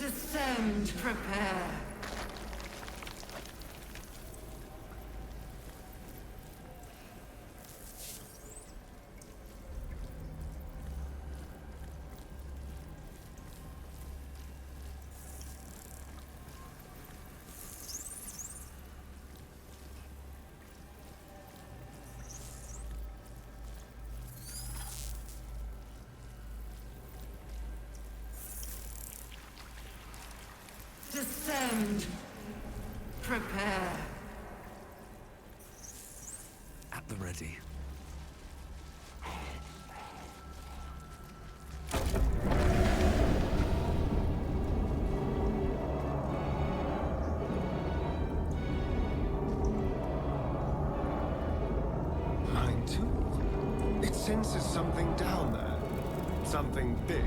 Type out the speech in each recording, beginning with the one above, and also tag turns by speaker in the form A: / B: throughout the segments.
A: Descend, prepare. Descend. Prepare.
B: At the ready.
C: Mine too. It senses something down there. Something big.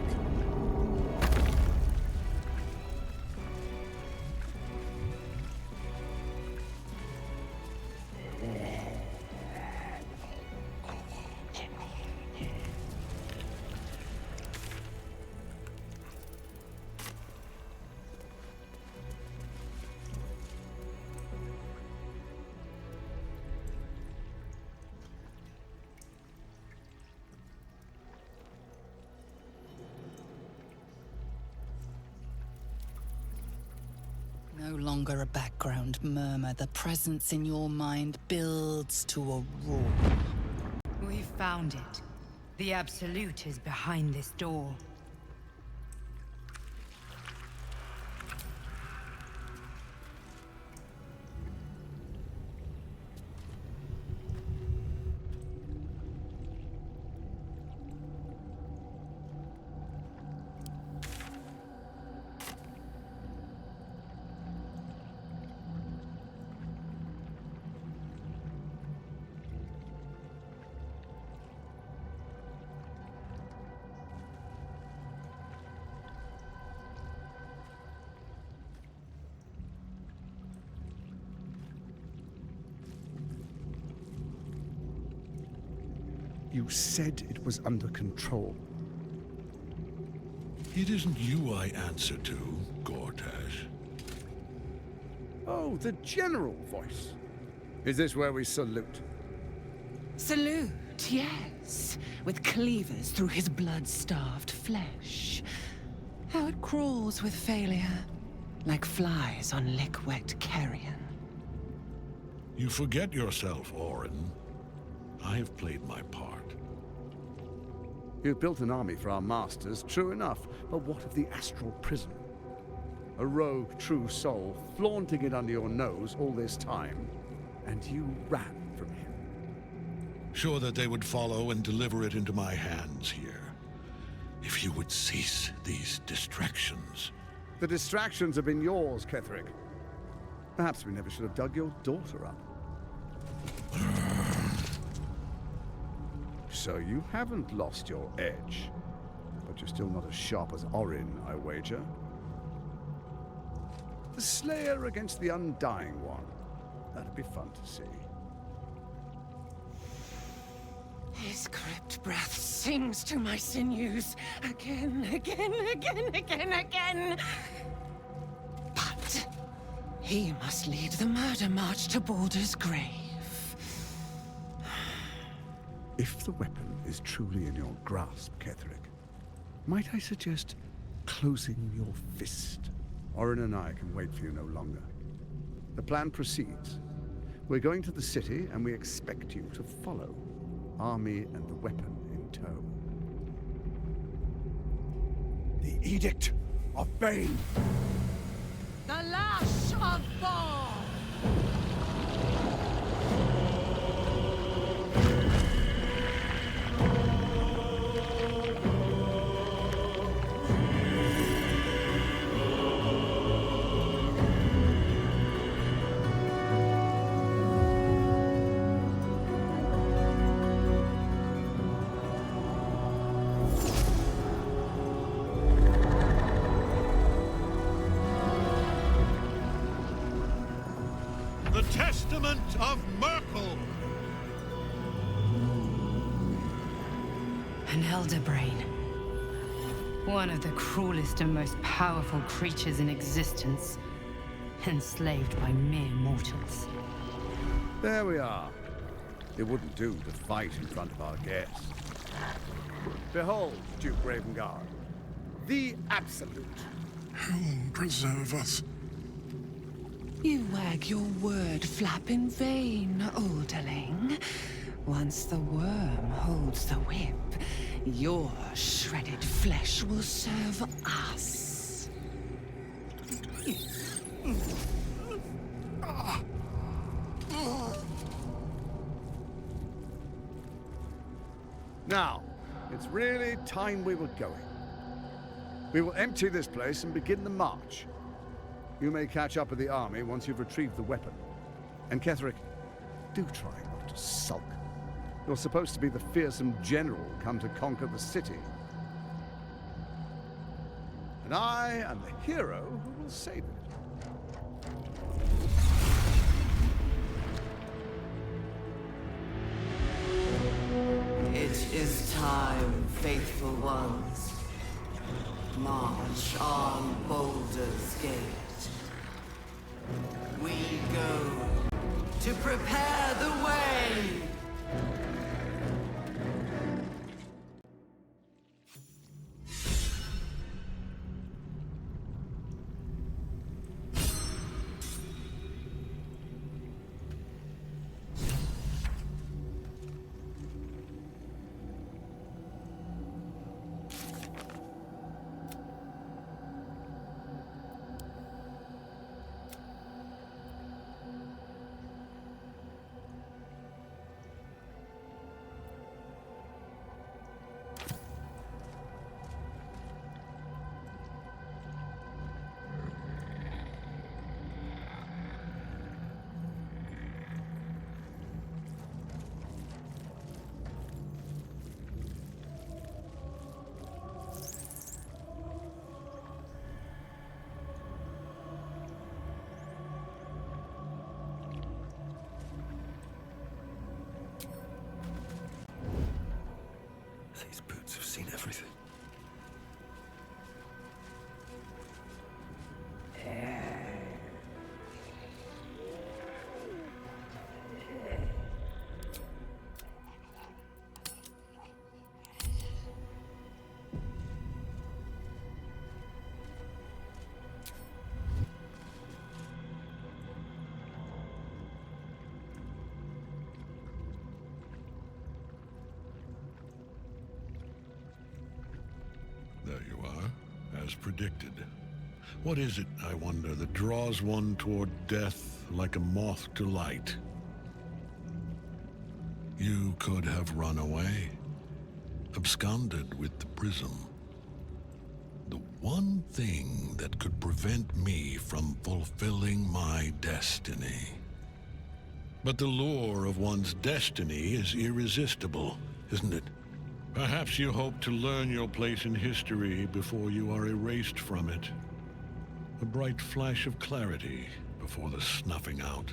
D: No longer a background murmur, the presence in your mind builds to a roar.
A: We found it. The Absolute is behind this door.
E: You said it was under control.
F: It isn't you I answer to, Gortash.
E: Oh, the general voice. Is this where we salute?
D: Salute, yes, with cleavers through his blood-starved flesh. How it crawls with failure, like flies on lick-wet carrion.
F: You forget yourself, Orin. I have played my part.
E: You built an army for our masters, true enough, but what of the astral prison? A rogue true soul, flaunting it under your nose all this time, and you ran from him.
F: Sure that they would follow and deliver it into my hands here. If you would cease these distractions.
E: The distractions have been yours, Ketherick. Perhaps we never should have dug your daughter up. So you haven't lost your edge, but you're still not as sharp as Orin, I wager. The Slayer against the Undying One. That'd be fun to see.
D: His crypt breath sings to my sinews again, again, again, again, again. But he must lead the murder march to Baldur's grave.
E: If the weapon is truly in your grasp, Ketherick, might I suggest closing your fist? Orin and I can wait for you no longer. The plan proceeds. We're going to the city, and we expect you to follow. Army and the weapon in tow.
C: The Edict of Bane!
A: The Lash of Thor!
F: The Testament of Merkel!
A: An elder brain. One of the cruelest and most powerful creatures in existence. Enslaved by mere mortals.
E: There we are. It wouldn't do to fight in front of our guests. Behold, Duke Ravengard, the Absolute.
F: Heaven preserve us.
D: You wag your word flap in vain, olderling. Once the worm holds the whip, your shredded flesh will serve us.
E: Now, it's really time we were going. We will empty this place and begin the march. You may catch up with the army once you've retrieved the weapon. And Ketherick, do try not to sulk. You're supposed to be the fearsome general come to conquer the city. And I am the hero who will save it.
G: It is time, faithful ones. March on Baldur's Gate. We go to prepare the way.
B: These boots have seen everything.
F: There you are, as predicted. What is it, I wonder, that draws one toward death like a moth to light? You could have run away, absconded with the prism. The one thing that could prevent me from fulfilling my destiny. But the lure of one's destiny is irresistible, isn't it? Perhaps you hope to learn your place in history before you are erased from it. A bright flash of clarity before the snuffing out.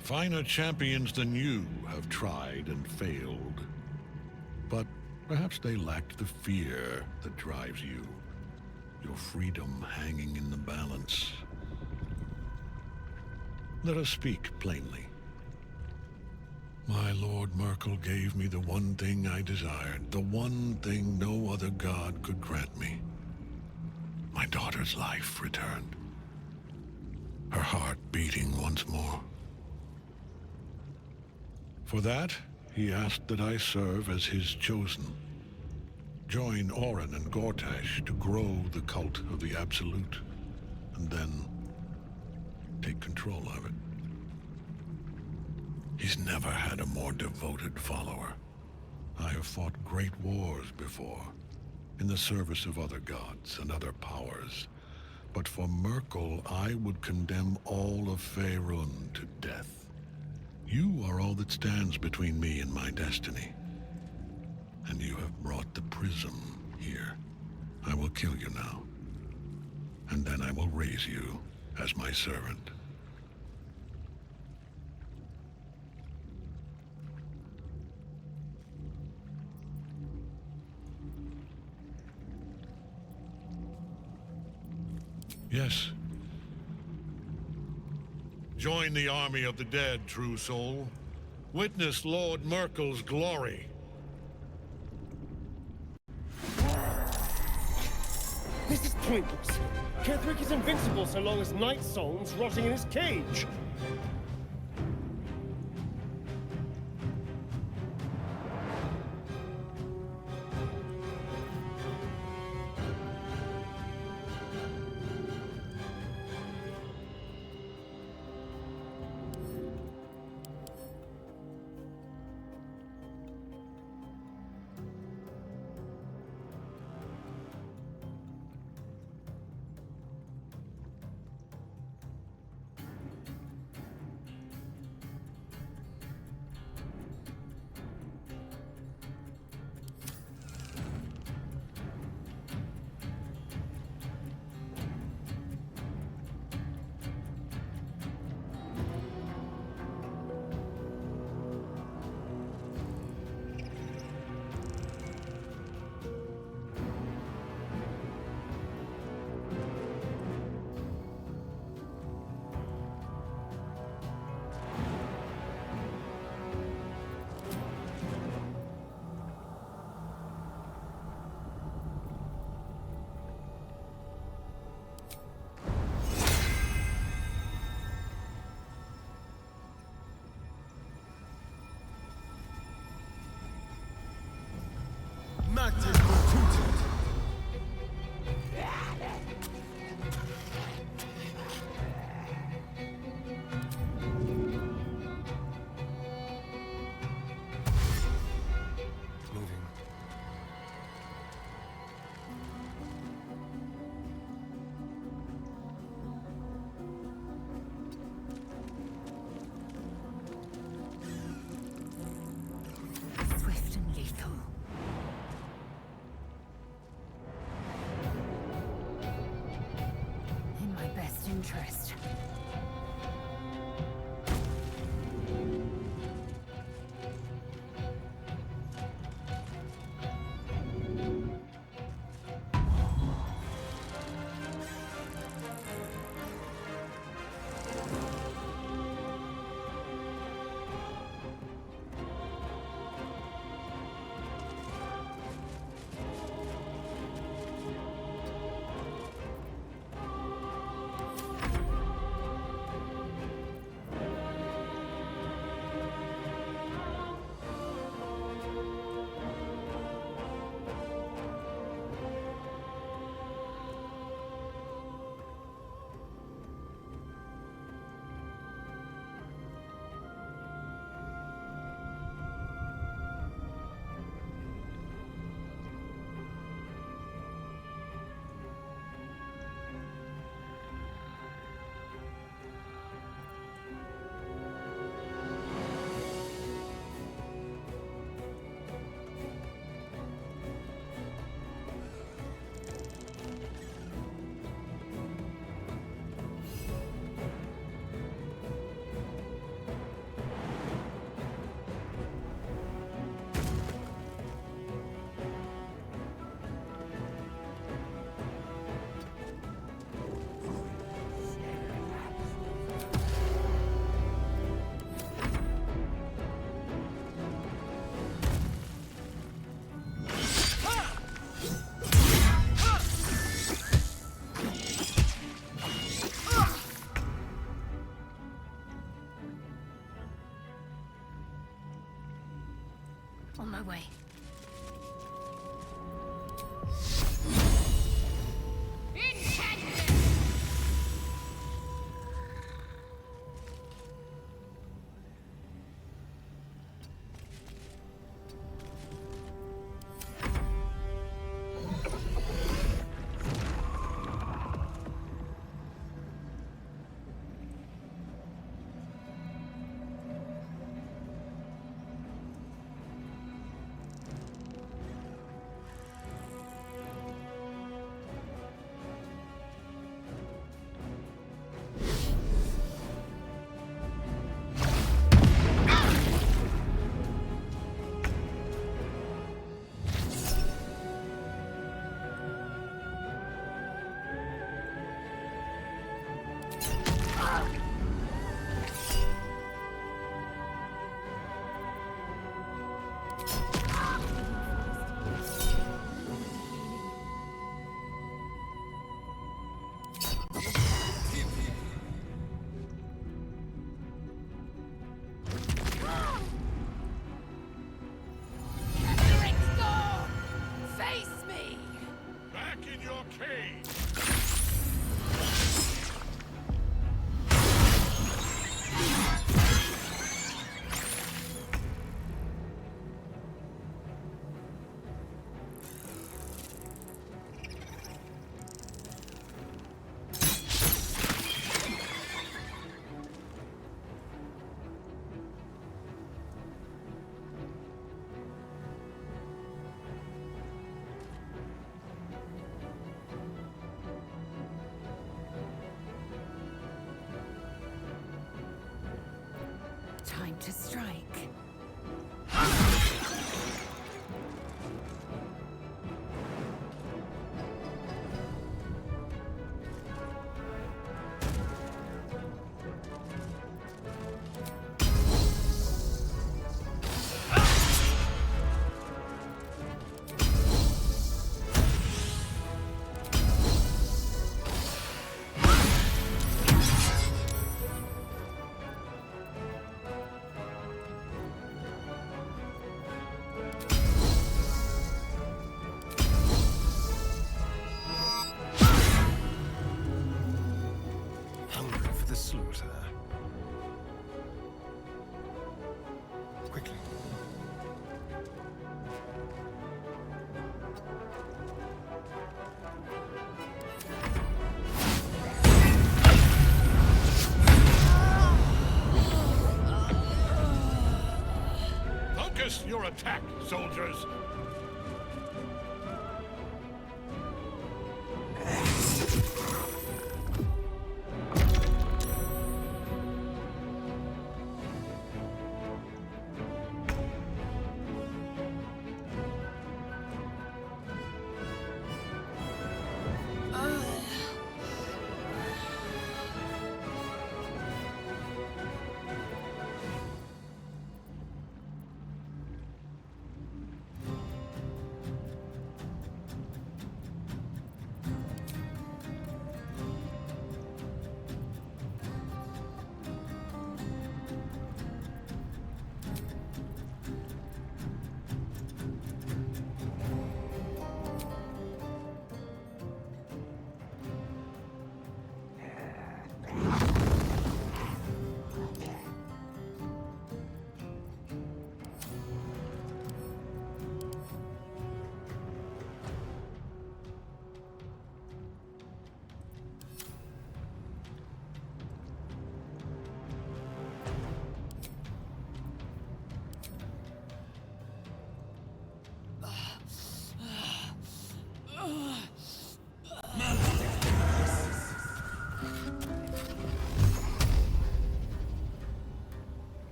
F: Finer champions than you have tried and failed. But perhaps they lacked the fear that drives you. Your freedom hanging in the balance. Let us speak plainly. My Lord Merkel gave me the one thing I desired, the one thing no other god could grant me. My daughter's life returned. Her heart beating once more. For that, he asked that I serve as his chosen. Join Orin and Gortash to grow the cult of the Absolute, and then take control of it. He's never had a more devoted follower. I have fought great wars before, in the service of other gods and other powers. But for Merkel, I would condemn all of Faerun to death. You are all that stands between me and my destiny. And you have brought the prism here. I will kill you now. and then I will raise you as my servant. Yes. Join the army of the dead, true soul. Witness Lord Merkel's glory.
H: This is pointless. Ketherick is invincible so long as Night Song's rotting in his cage.
C: Magnus Virtutis. Moving.
A: Swift and lethal. In my best interest. On my way.
D: time to strike.
C: Hungry for the slaughter. Quickly.
F: Focus your attack, soldiers!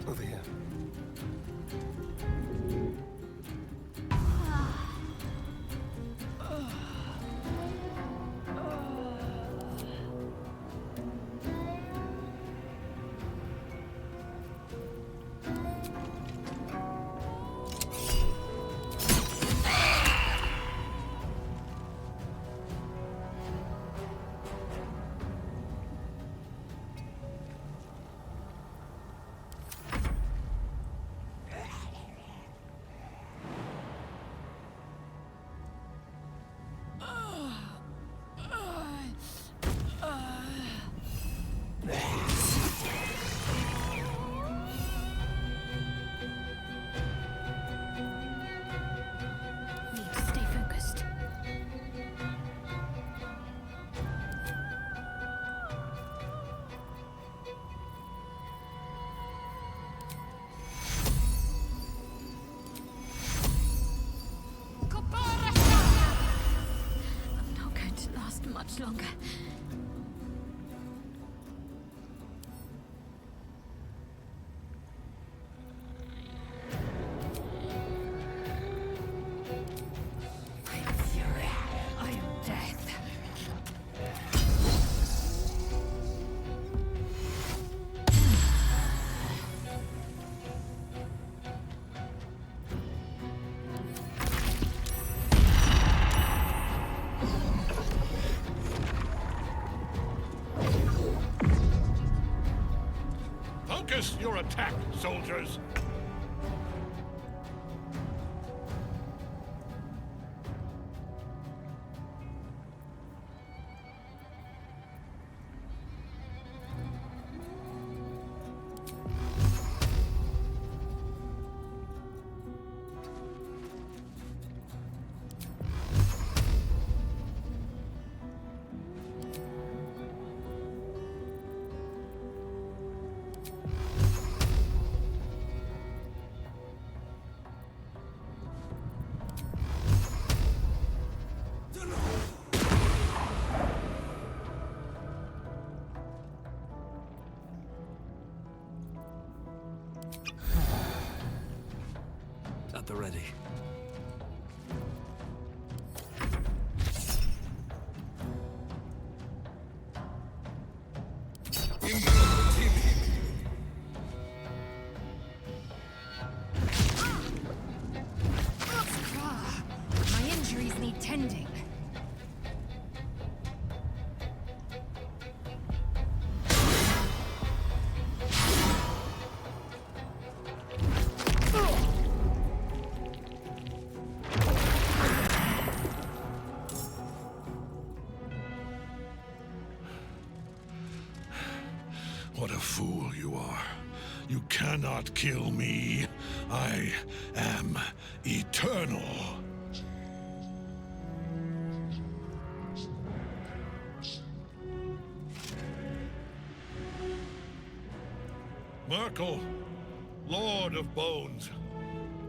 C: Over here.
A: Need to stay focused. I'm not going to last much longer.
F: Focus your attack, soldiers!
B: At the ready.
A: My injuries need tending.
F: What a fool you are. You cannot kill me. I am eternal. Merkel, Lord of Bones,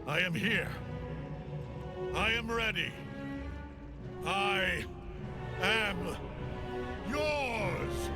F: I am here. I am ready. I am yours.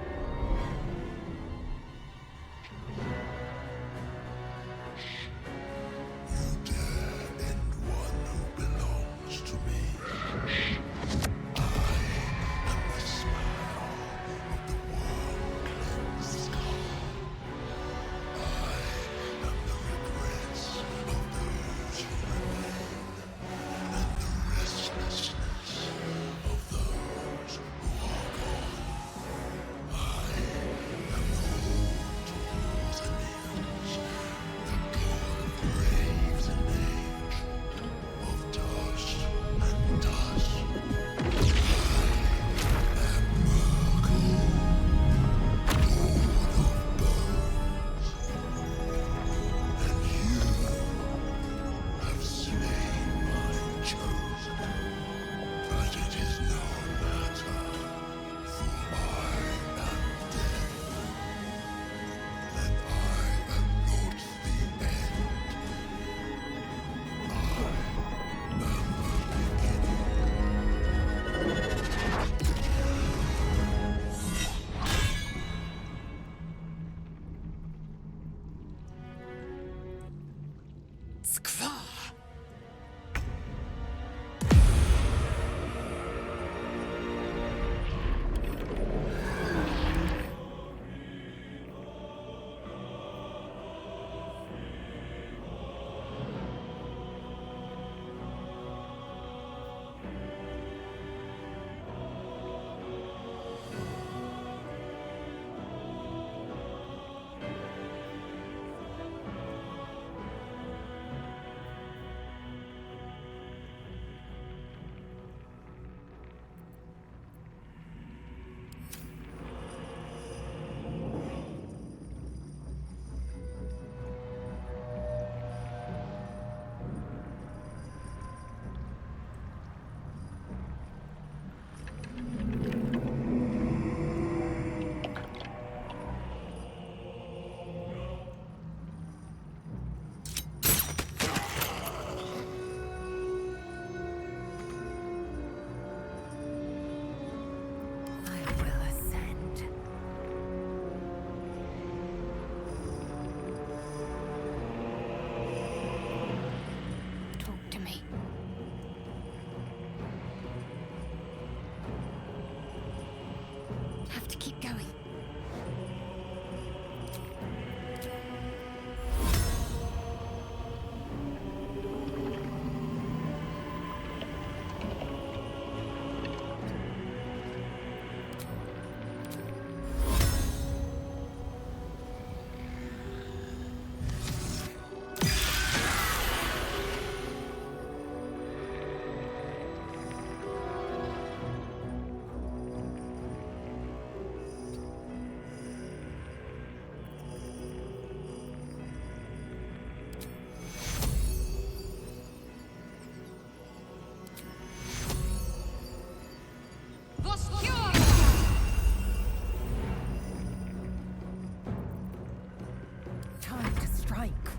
A: like?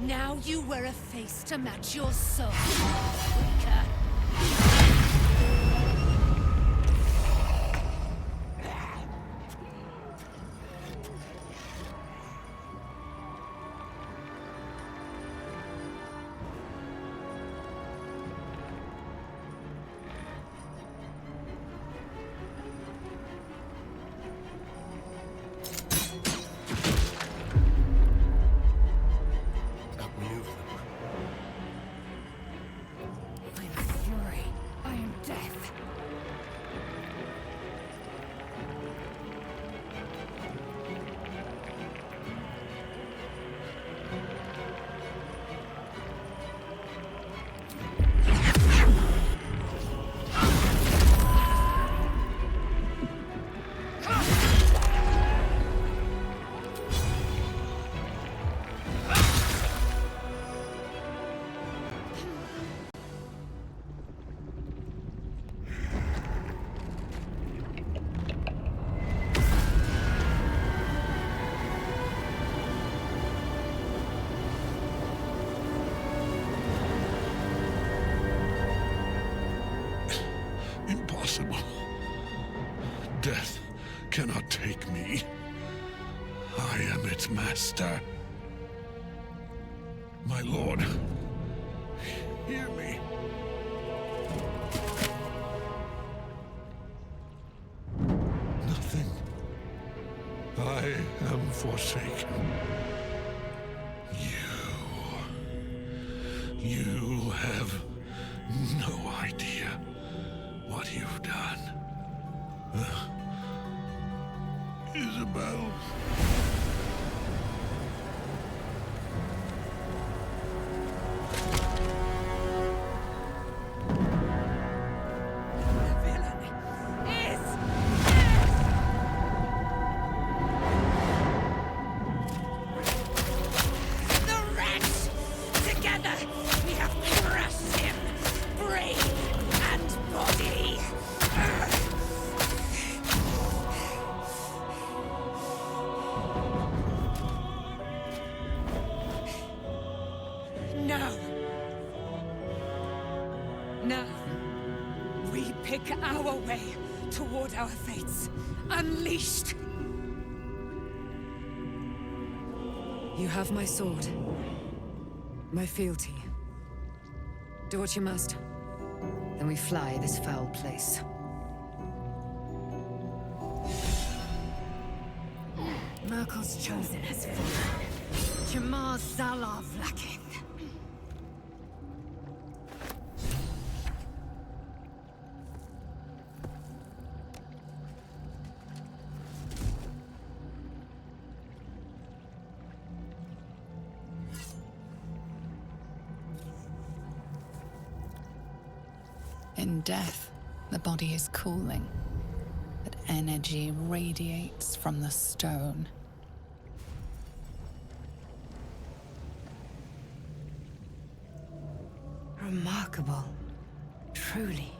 I: Now you wear a face to match your soul. Weaker.
C: Outmaneuver them.
I: I am fury. I am death.
F: Impossible. Death cannot take me. I am its master. My lord, hear me. Nothing. I am forsaken. You have no idea what you've done. Isabel.
I: The villain is the wretch! Together, we have crushed him, brain and body. Now, we pick our way toward our fates, unleashed. You have my sword, my fealty. Do what you must. Then we fly this foul place. Merkel's chosen has fallen. Jamar Zalav lacking.
J: In death, the body is cooling, but energy radiates from the stone.
A: Remarkable. Truly.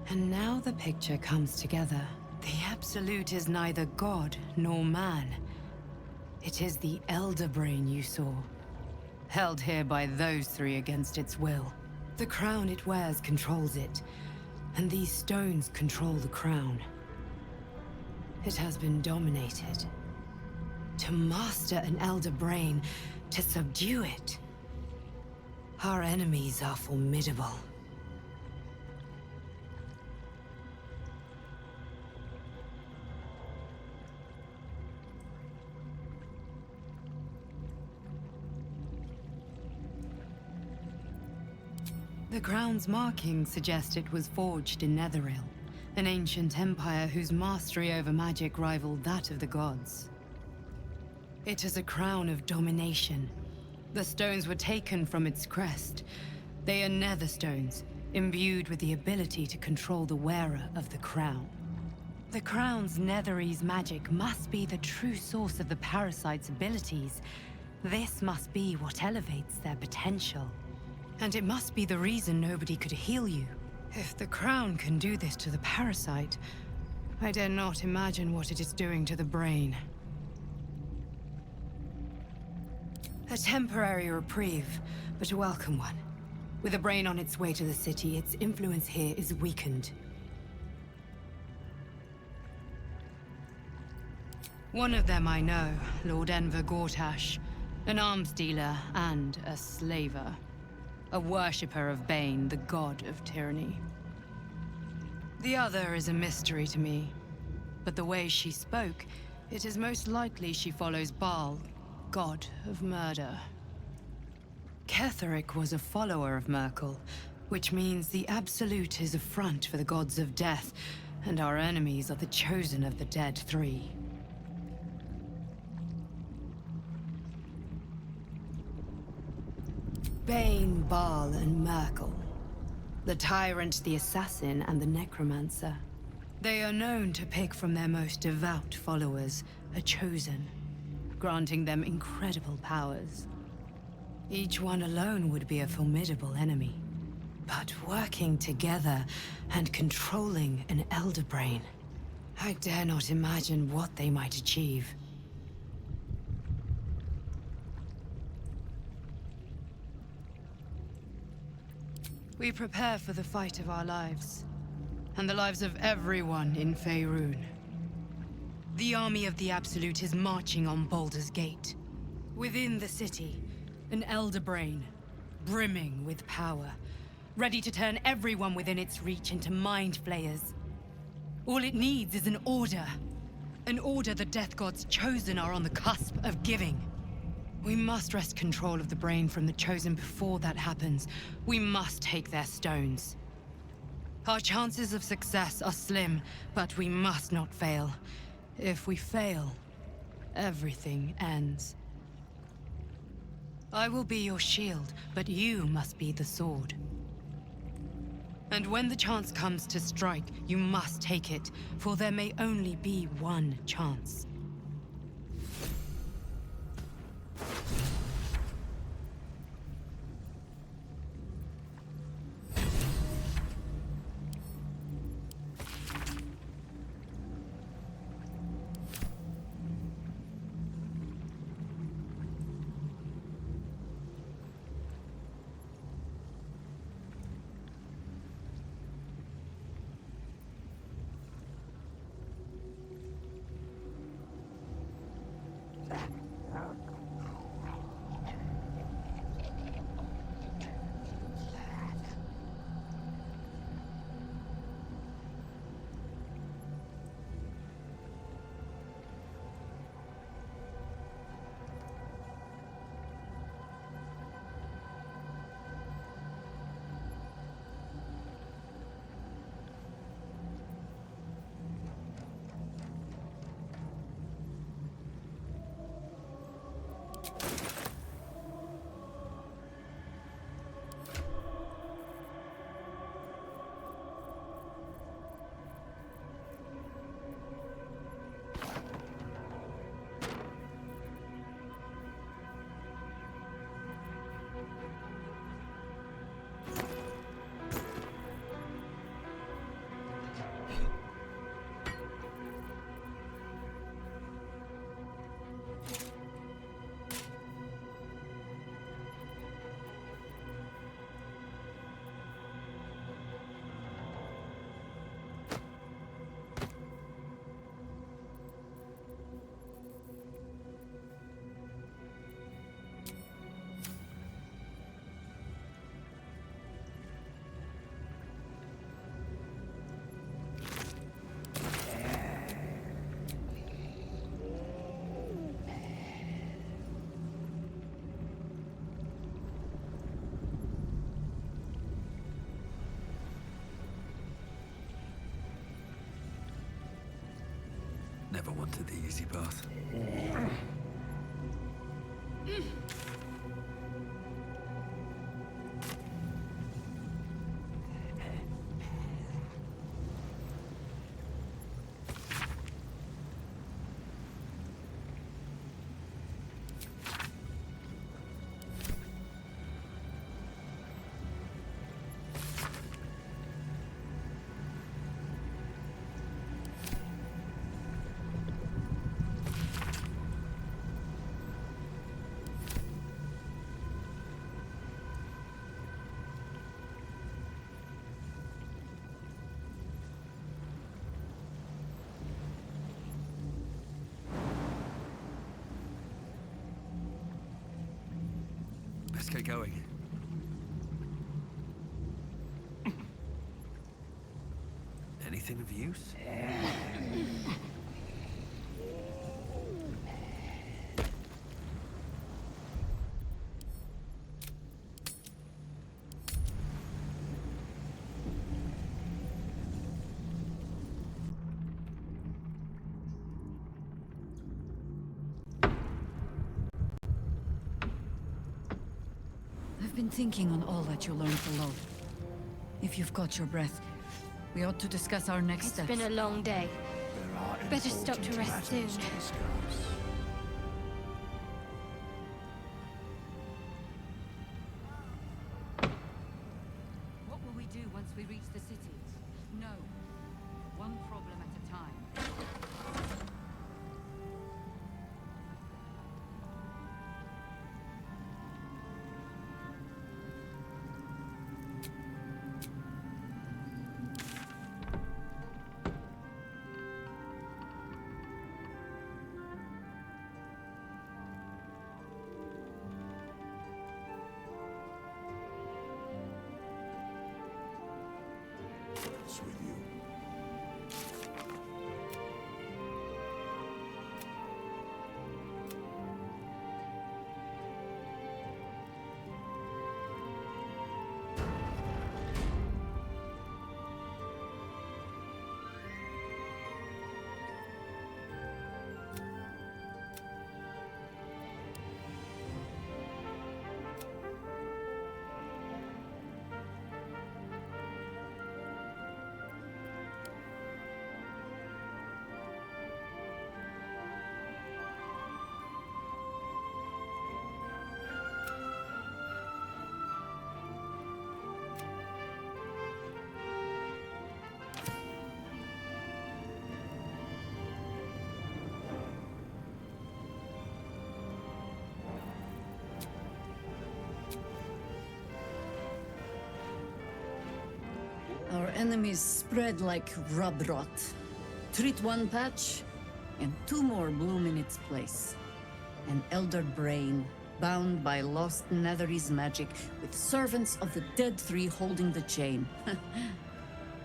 A: And now the picture comes together. The Absolute is neither god nor man. It is the Elder Brain you saw, held here by those three against its will. The crown it wears controls it, and these stones control the crown. It has been dominated. To master an Elder Brain, to subdue it. Our enemies are formidable. The crown's markings suggest it was forged in Netheril, an ancient empire whose mastery over magic rivaled that of the gods. It is a crown of domination. The stones were taken from its crest. They are nether stones, imbued with the ability to control the wearer of the crown. The crown's Netherese magic must be the true source of the parasite's abilities. This must be what elevates their potential. And it must be the reason nobody could heal you. If the crown can do this to the parasite, I dare not imagine what it is doing to the brain. A temporary reprieve, but a welcome one. With a brain on its way to the city, its influence here is weakened. One of them I know, Lord Enver Gortash, an arms dealer and a slaver. A worshipper of Bane, the god of tyranny. The other is a mystery to me, but the way she spoke, it is most likely she follows Baal, god of murder. Ketheric was a follower of Merkel, which means the Absolute is a front for the gods of death, and our enemies are the chosen of the Dead Three. Bane, Baal, and Merkel. The Tyrant, the Assassin, and the Necromancer. They are known to pick from their most devout followers, a chosen, granting them incredible powers. Each one alone would be a formidable enemy. But working together and controlling an Elder Brain, I dare not imagine what they might achieve. We prepare for the fight of our lives, and the lives of everyone in Faerun. The army of the Absolute is marching on Baldur's Gate. Within the city, an Elder Brain, brimming with power, ready to turn everyone within its reach into mind flayers. All it needs is an order the Death God's chosen are on the cusp of giving. We must wrest control of the brain from the chosen before that happens. We must take their stones. Our chances of success are slim, but we must not fail. If we fail, everything ends. I will be your shield, but you must be the sword. And when the chance comes to strike, you must take it, for there may only be one chance.
B: never wanted the easy path. Let's get going. Anything of use?
K: I've been thinking on all that you learned below. If you've got your breath, we ought to discuss our next steps.
L: It's been a long day. Better stop to rest soon.
K: What will we do once we reach the city? No. One problem at a time.
E: With you.
K: Our enemies spread like rub rot. Treat one patch, and two more bloom in its place. An elder brain, bound by lost Netherese magic, with servants of the dead three holding the chain.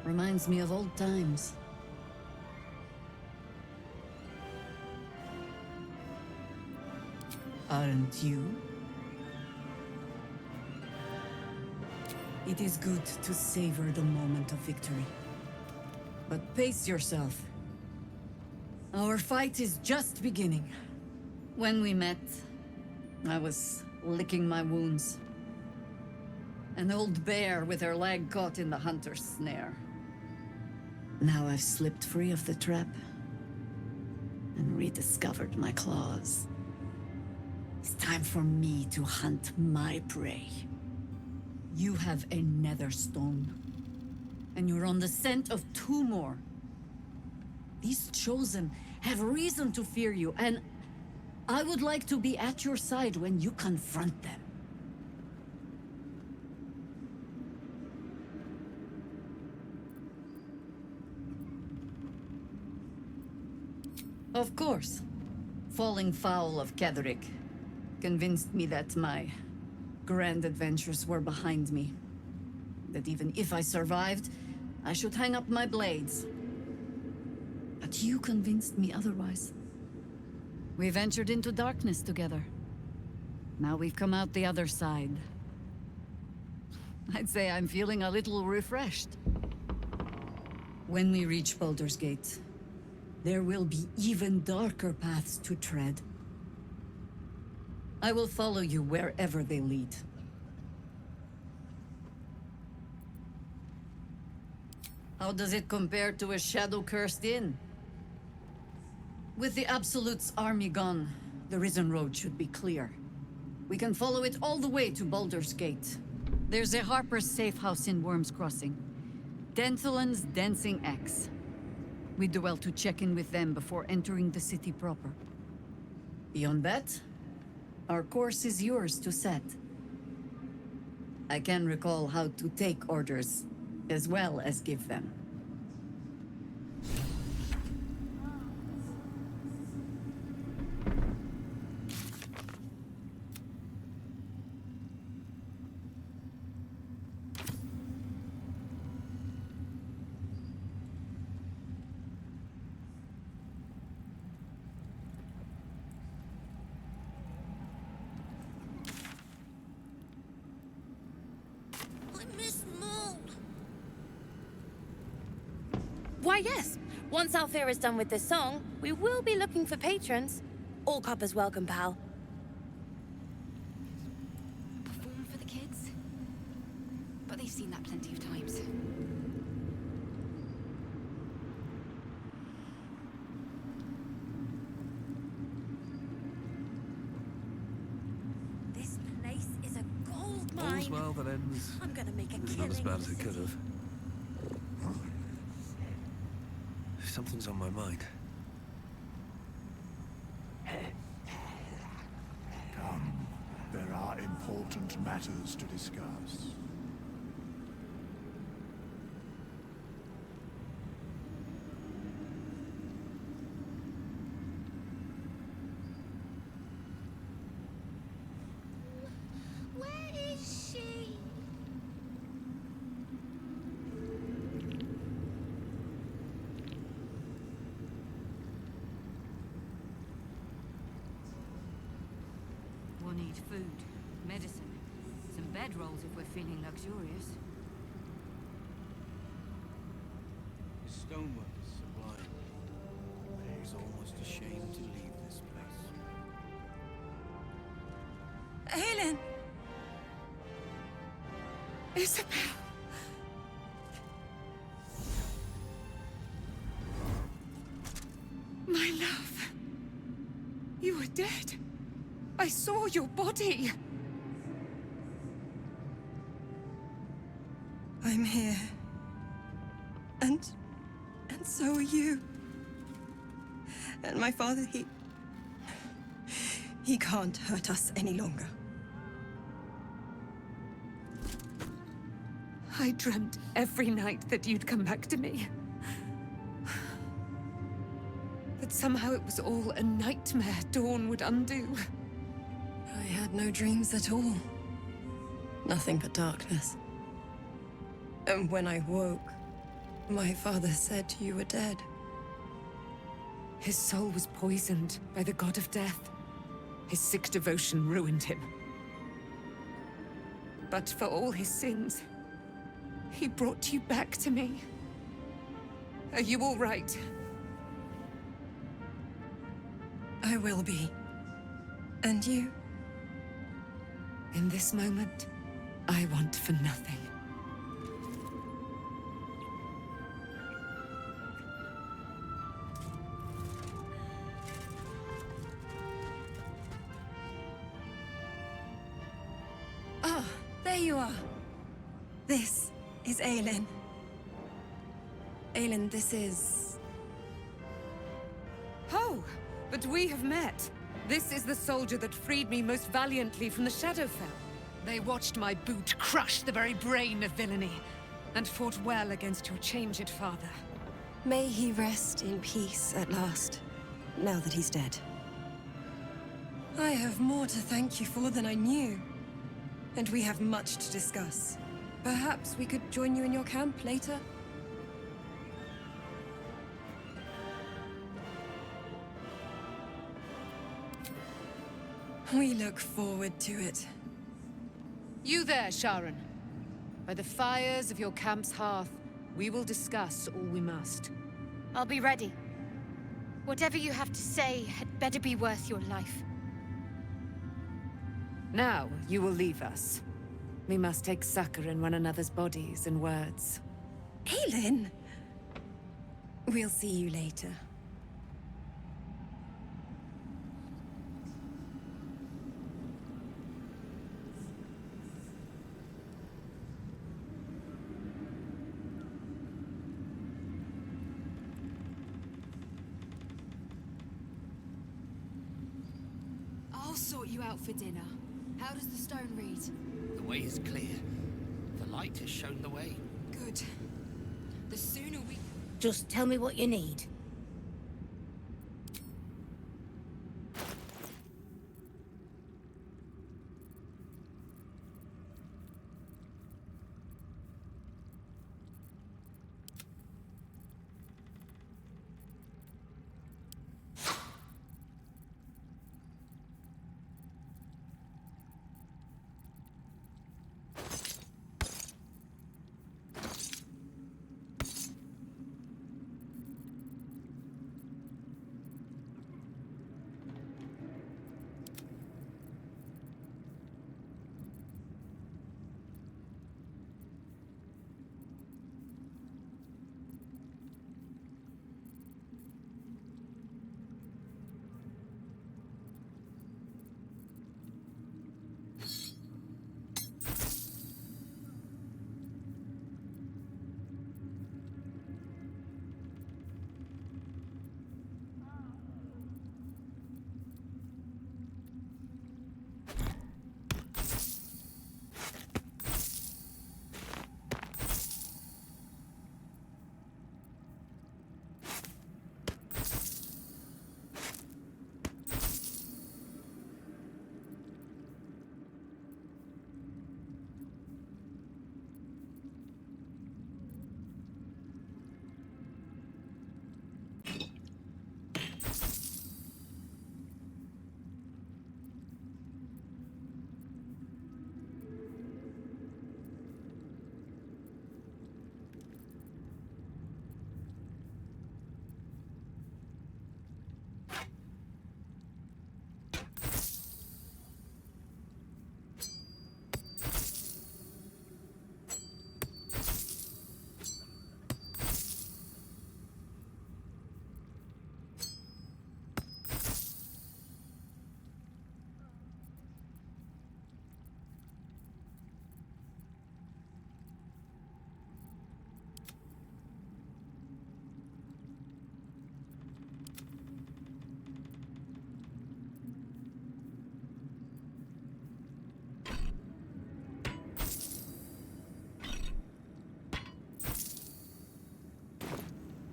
K: Reminds me of old times. Aren't you? It is good to savor the moment of victory. But pace yourself. Our fight is just beginning. When we met, I was licking my wounds. An old bear with her leg caught in the hunter's snare. Now I've slipped free of the trap and rediscovered my claws. It's time for me to hunt my prey. You have a nether stone, and you're on the scent of two more. These chosen have reason to fear you, and I would like to be at your side when you confront them. Of course, falling foul of Ketheric convinced me that my grand adventures were behind me. That even if I survived, I should hang up my blades. But you convinced me otherwise. We ventured into darkness together. Now we've come out the other side. I'd say I'm feeling a little refreshed. When we reach Baldur's Gate, there will be even darker paths to tread. I will follow you wherever they lead. How does it compare to a shadow-cursed inn? With the Absolute's army gone, the Risen Road should be clear. We can follow it all the way to Baldur's Gate. There's a Harper's safe house in Worm's Crossing. Denthelin's Dancing Axe. We do well to check in with them before entering the city proper. Beyond that, our course is yours to set. I can recall how to take orders, as well as give them.
M: Why, yes. Once Althea is done with this song, we will be looking for patrons. All coppers welcome, pal.
L: Perform for the kids? But they've seen that plenty of times.
M: This place is a gold mine.
B: All's well that ends.
M: I'm gonna make a
B: It's
M: killing.
B: not as bad as it could have. Something's on my mind.
N: Come, there are important matters to discuss.
L: Where is she?
K: We'll need food, medicine, some bedrolls if we're feeling luxurious.
O: His stonework is sublime. He's almost ashamed to leave this place.
D: Aelin! Isabel! My love! You were dead. I saw your body. I'm here. And so are you. And my father, he can't hurt us any longer. I dreamt every night that you'd come back to me. But somehow it was all a nightmare Dawn would undo. I had no dreams at all. Nothing but darkness. And when I woke, my father said you were dead. His soul was poisoned by the god of death. His sick devotion ruined him. But for all his sins, he brought you back to me. Are you all right? I will be. And you? In this moment, I want for nothing. Ah, there you are. This is Aelin. Aelin, this is... Oh, but we have met. This is the soldier that freed me most valiantly from the Shadowfell. They watched my boot crush the very brain of villainy, and fought well against your changed father. May he rest in peace at last, now that he's dead. I have more to thank you for than I knew. And we have much to discuss. Perhaps we could join you in your camp later? We look forward to it. You there, Sharon. By the fires of your camp's hearth, we will discuss all we must.
M: I'll be ready.
L: Whatever you have to say had better be worth your life.
I: Now you will leave us. We must take succor in one another's bodies and words.
P: Aelin! We'll see you later.
L: I'll sort you out for dinner. How does the stone read?
O: The way is clear. The light has shown the way.
L: Good. The sooner we...
P: Just tell me what you need.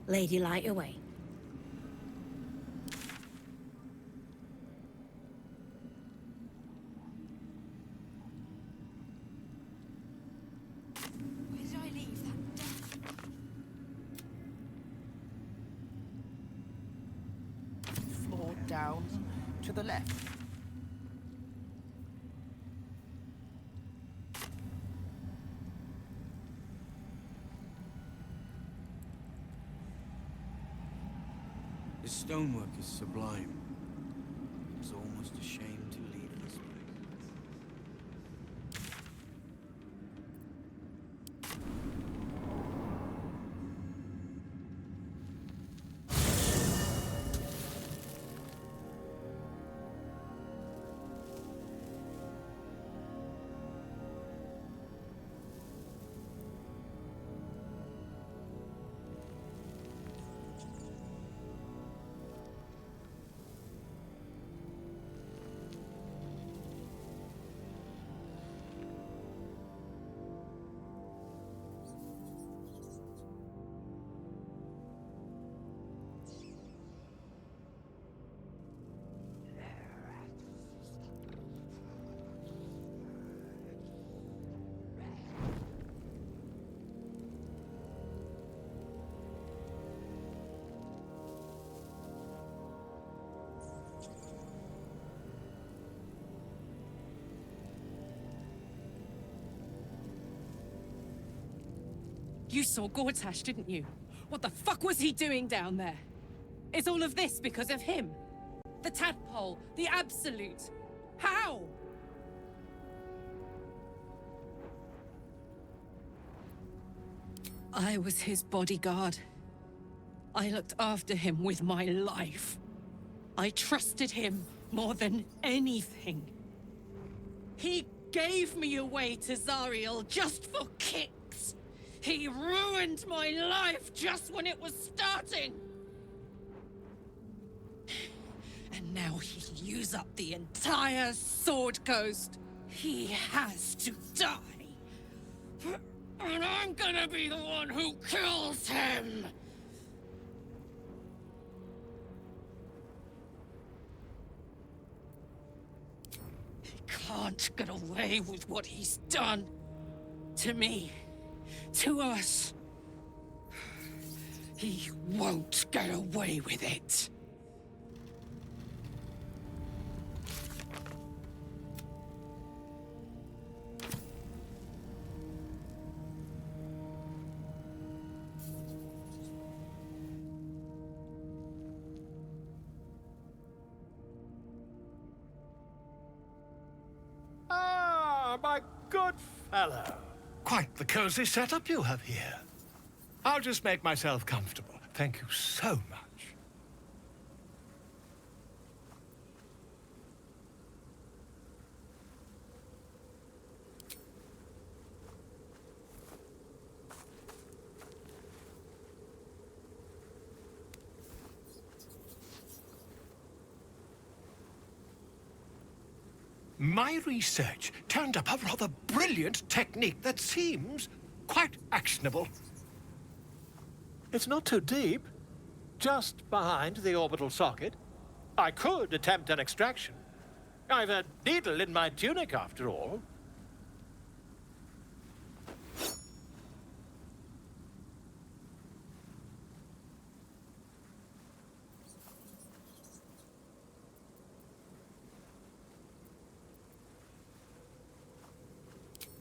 P: Lady, light your way.
L: Where did I leave that death?
O: Floor down to the left. His stonework is sublime. It's almost a shame to leave this place.
D: You saw Gortash, didn't you? What the fuck was he doing down there? Is all of this because of him? The tadpole, the absolute. How? I was his bodyguard. I looked after him with my life. I trusted him more than anything. He gave me away to Zariel just for kicks. He ruined my life just when it was starting. And now he'll use up the entire Sword Coast. He has to die. And I'm gonna be the one who kills him! He can't get away with what he's done. To me. To us. He won't get away with it.
N: My good fellow. Quite the cozy setup you have here. I'll just make myself comfortable. Thank you so much. My research turned up a rather brilliant technique that seems quite actionable. It's not too deep, just behind the orbital socket. I could attempt an extraction. I've a needle in my tunic, after all.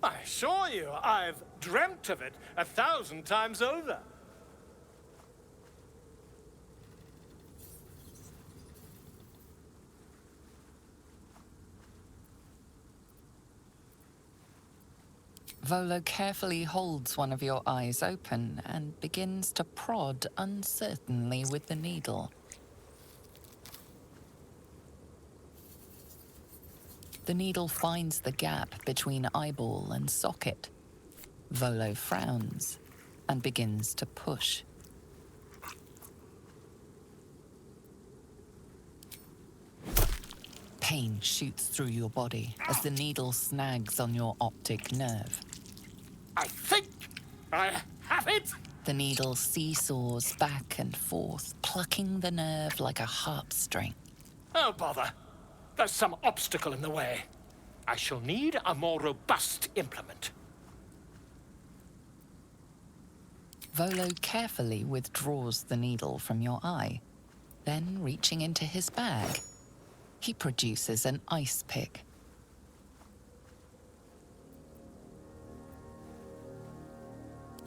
N: I assure you, I've dreamt of it 1,000 times over.
J: Volo carefully holds one of your eyes open and begins to prod uncertainly with the needle. The needle finds the gap between eyeball and socket. Volo frowns and begins to push. Pain shoots through your body as the needle snags on your optic nerve.
N: I think I have it!
J: The needle seesaws back and forth, plucking the nerve like a harp-string.
N: Oh, bother. There's some obstacle in the way. I shall need a more robust implement.
J: Volo carefully withdraws the needle from your eye. Then, reaching into his bag, he produces an ice pick.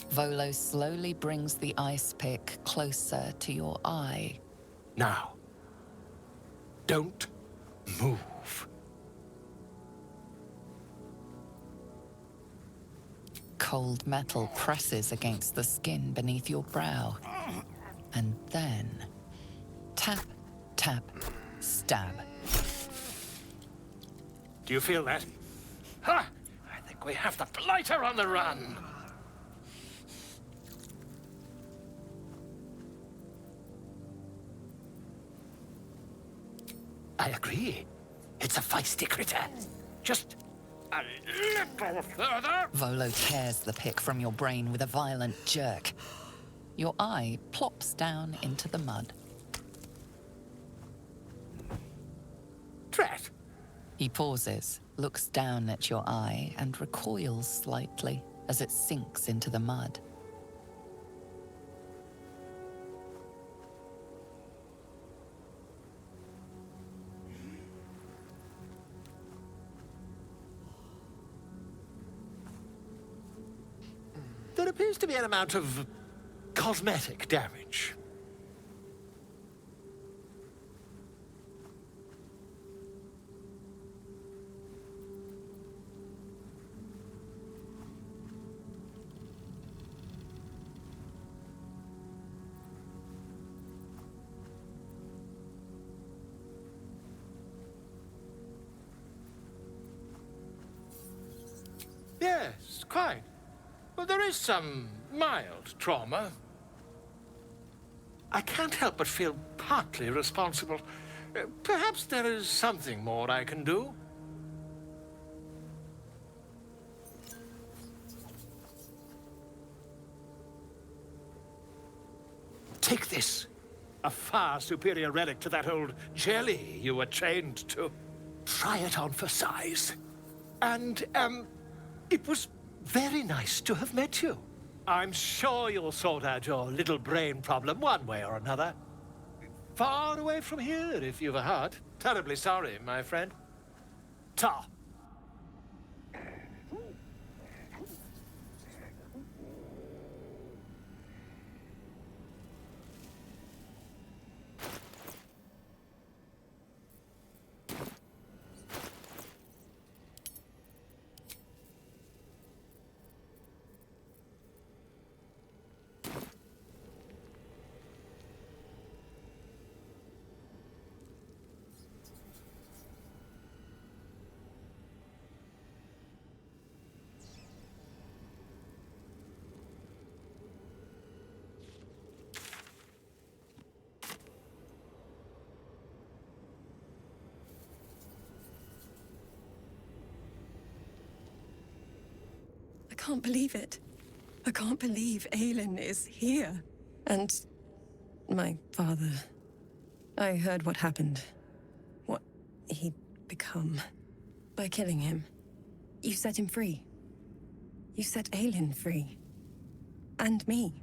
J: Volo slowly brings the ice pick closer to your eye.
N: Now, don't move.
J: Cold metal presses against the skin beneath your brow. And then, tap, tap, stab.
N: Do you feel that? Ha! I think we have the blighter on the run. I agree. It's a feisty critter. Just a little further.
J: Volo tears the pick from your brain with a violent jerk. Your eye plops down into the mud.
N: Drat.
J: He pauses, looks down at your eye, and recoils slightly as it sinks into the mud.
N: There appears to be an amount of cosmetic damage. Yes, quite. Well, there is some mild trauma. I can't help but feel partly responsible. Perhaps there is something more I can do. Take this. A far superior relic to that old jelly you were chained to. Try it on for size. And, it was very nice to have met you. I'm sure you'll sort out your little brain problem one way or another. Far away from here, if you've a heart. Terribly sorry, my friend. Ta.
P: I can't believe it. I can't believe Aelin is here. And my father. I heard what happened. What he'd become. By killing him. You set him free. You set Aelin free. And me.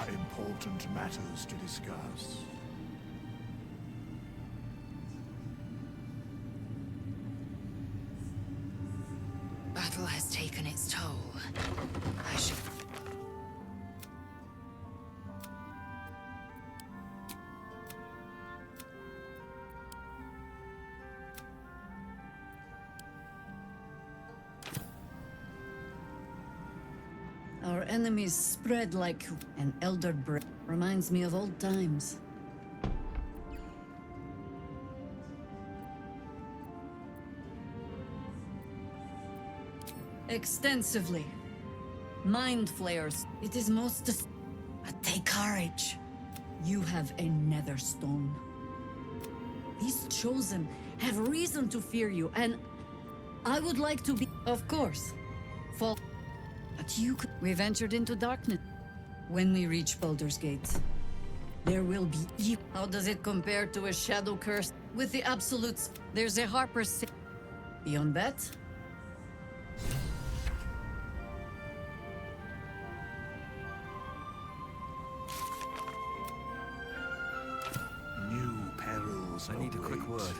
Q: Important matters to discuss.
I: Battle has taken its toll. I should...
K: Our enemies spread like an elder breath. Reminds me of old times. Extensively. Mind flayers. It is most... But take courage. You have a nether stone. These chosen have reason to fear you, and I would like to be... Of course. Fall... But you could... We ventured into darkness. When we reach Baldur's Gate, there will be... How does it compare to a shadow curse? With the absolutes, there's a Harper's... Beyond that?
Q: New perils
B: I need a quick
Q: await.
B: word.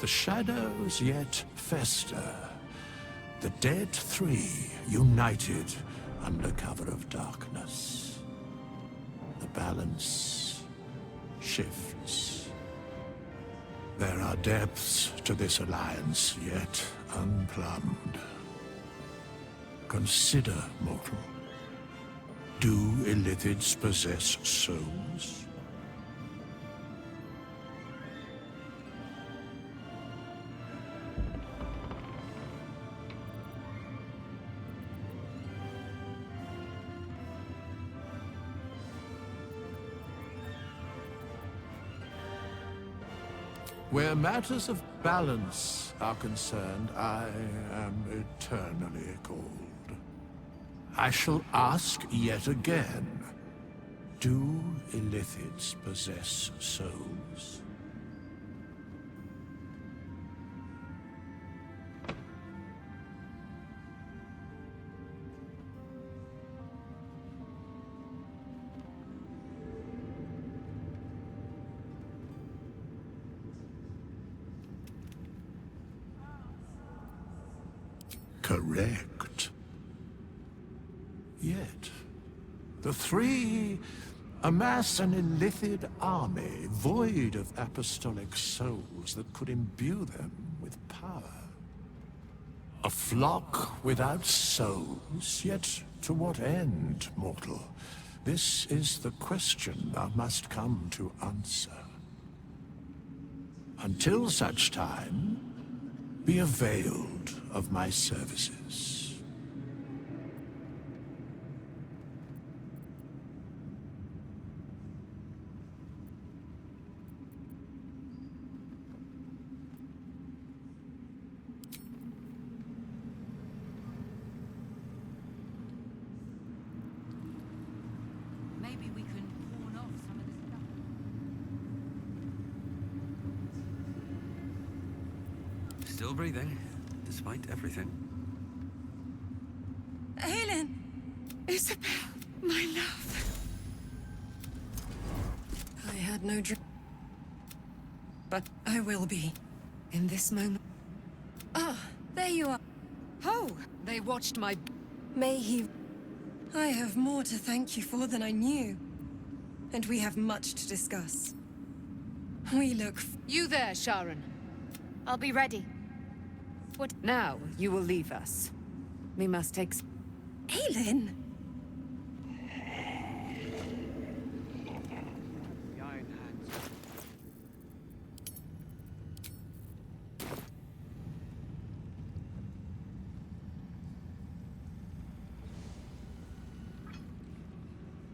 F: The shadows yet fester. The dead three united under cover of darkness. The balance shifts. There are depths to this alliance yet unplumbed. Consider, mortal. Do illithids possess souls? Where matters of balance are concerned, I am eternally cold. I shall ask yet again, do illithids possess souls? Correct. Yet, the three amass an illithid army void of apostolic souls that could imbue them with power. A flock without souls, yet to what end, mortal? This is the question thou must come to answer. Until such time, be availed of my services.
K: Maybe we can pawn off some of this stuff.
B: Still breathing, despite everything.
P: Aelin! Isabel, my love. I had no dream. But I will be. In this moment. Ah, there you are. Oh, they watched my... May he... I have more to thank you for than I knew. And we have much to discuss. We look...
I: You there, Sharon.
M: I'll be ready.
I: What? Now you will leave us. We must take...
P: Aelin!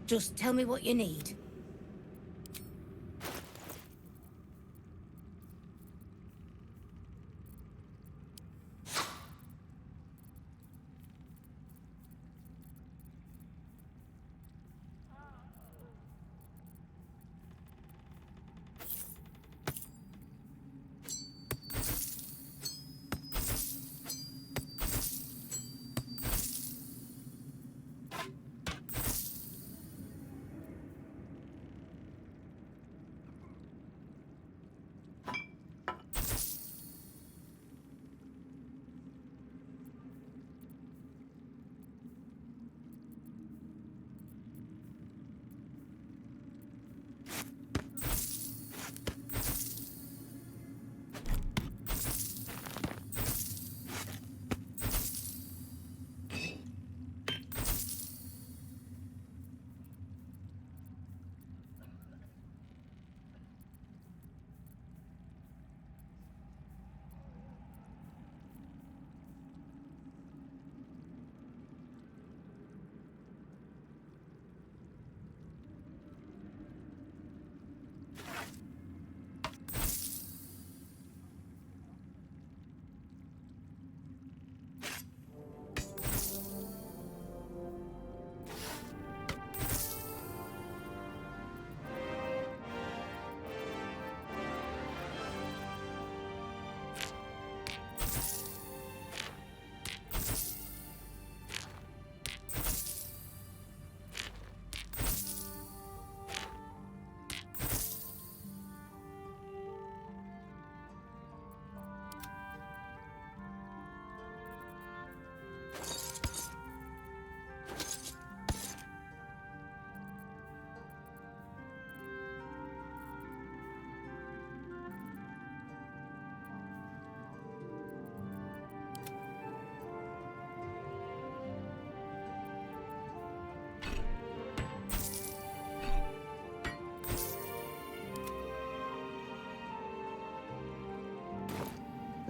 L: Just tell me what you need.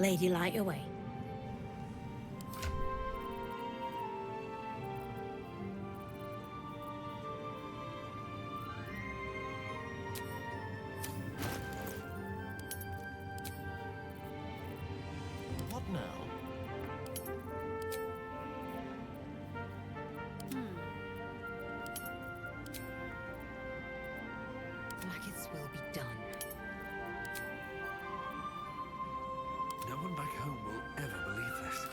M: Lady, light your way.
H: What now?
I: Blackets will be done.
B: No one back home will ever believe this.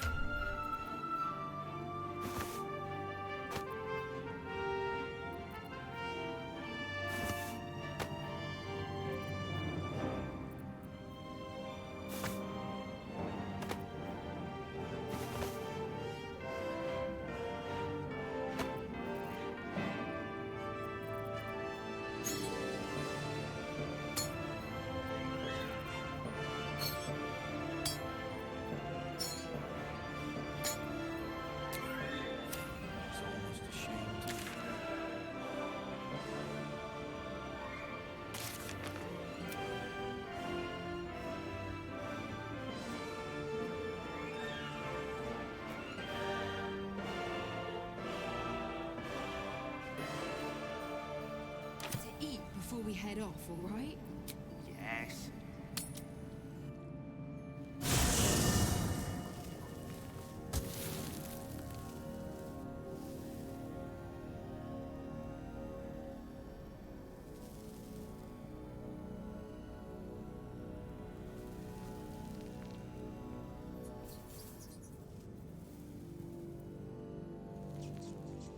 O: It's almost a shame to leave it.
I: To eat before we head off, all right?
O: Yes.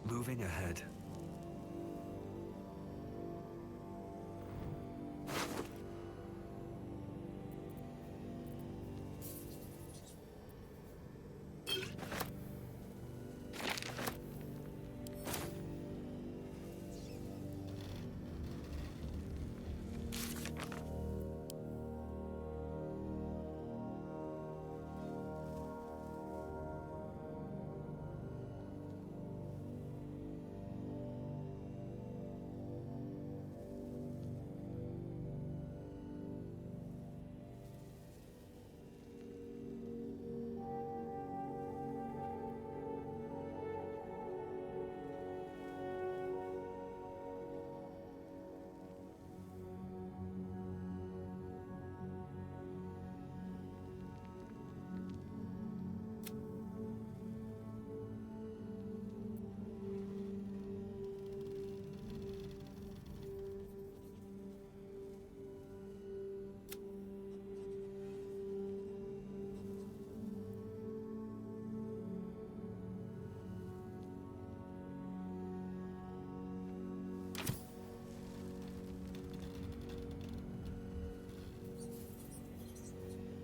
B: Moving ahead.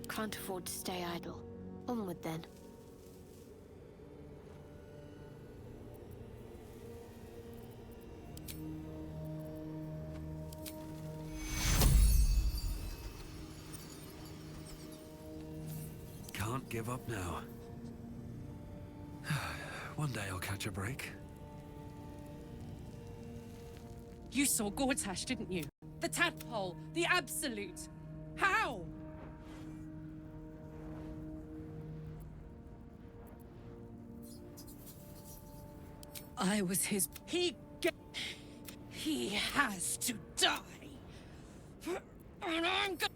M: Can't afford to stay idle. Onward then.
B: Can't give up now. One day I'll catch a break.
R: You saw Gortash, didn't you? The tadpole, the absolute. How?
K: I was his...
R: He has to die. And I'm go-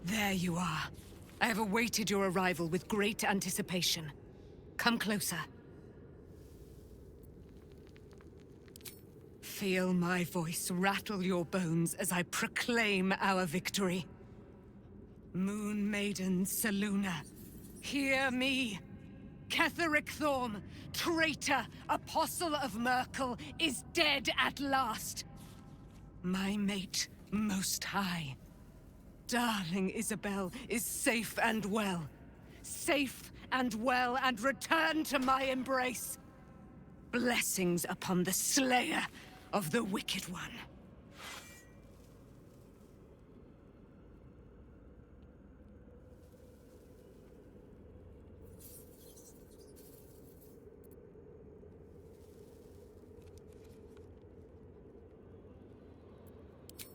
A: There you are. I have awaited your arrival with great anticipation. Come closer. Feel my voice rattle your bones as I proclaim our victory. Moon Maiden Selûne, hear me! Ketheric Thorm, traitor, apostle of Merkel, is dead at last. My mate, Most High. Darling Isabel is safe and well.
D: safe and well and return to my embrace. Blessings upon the slayer of the Wicked One.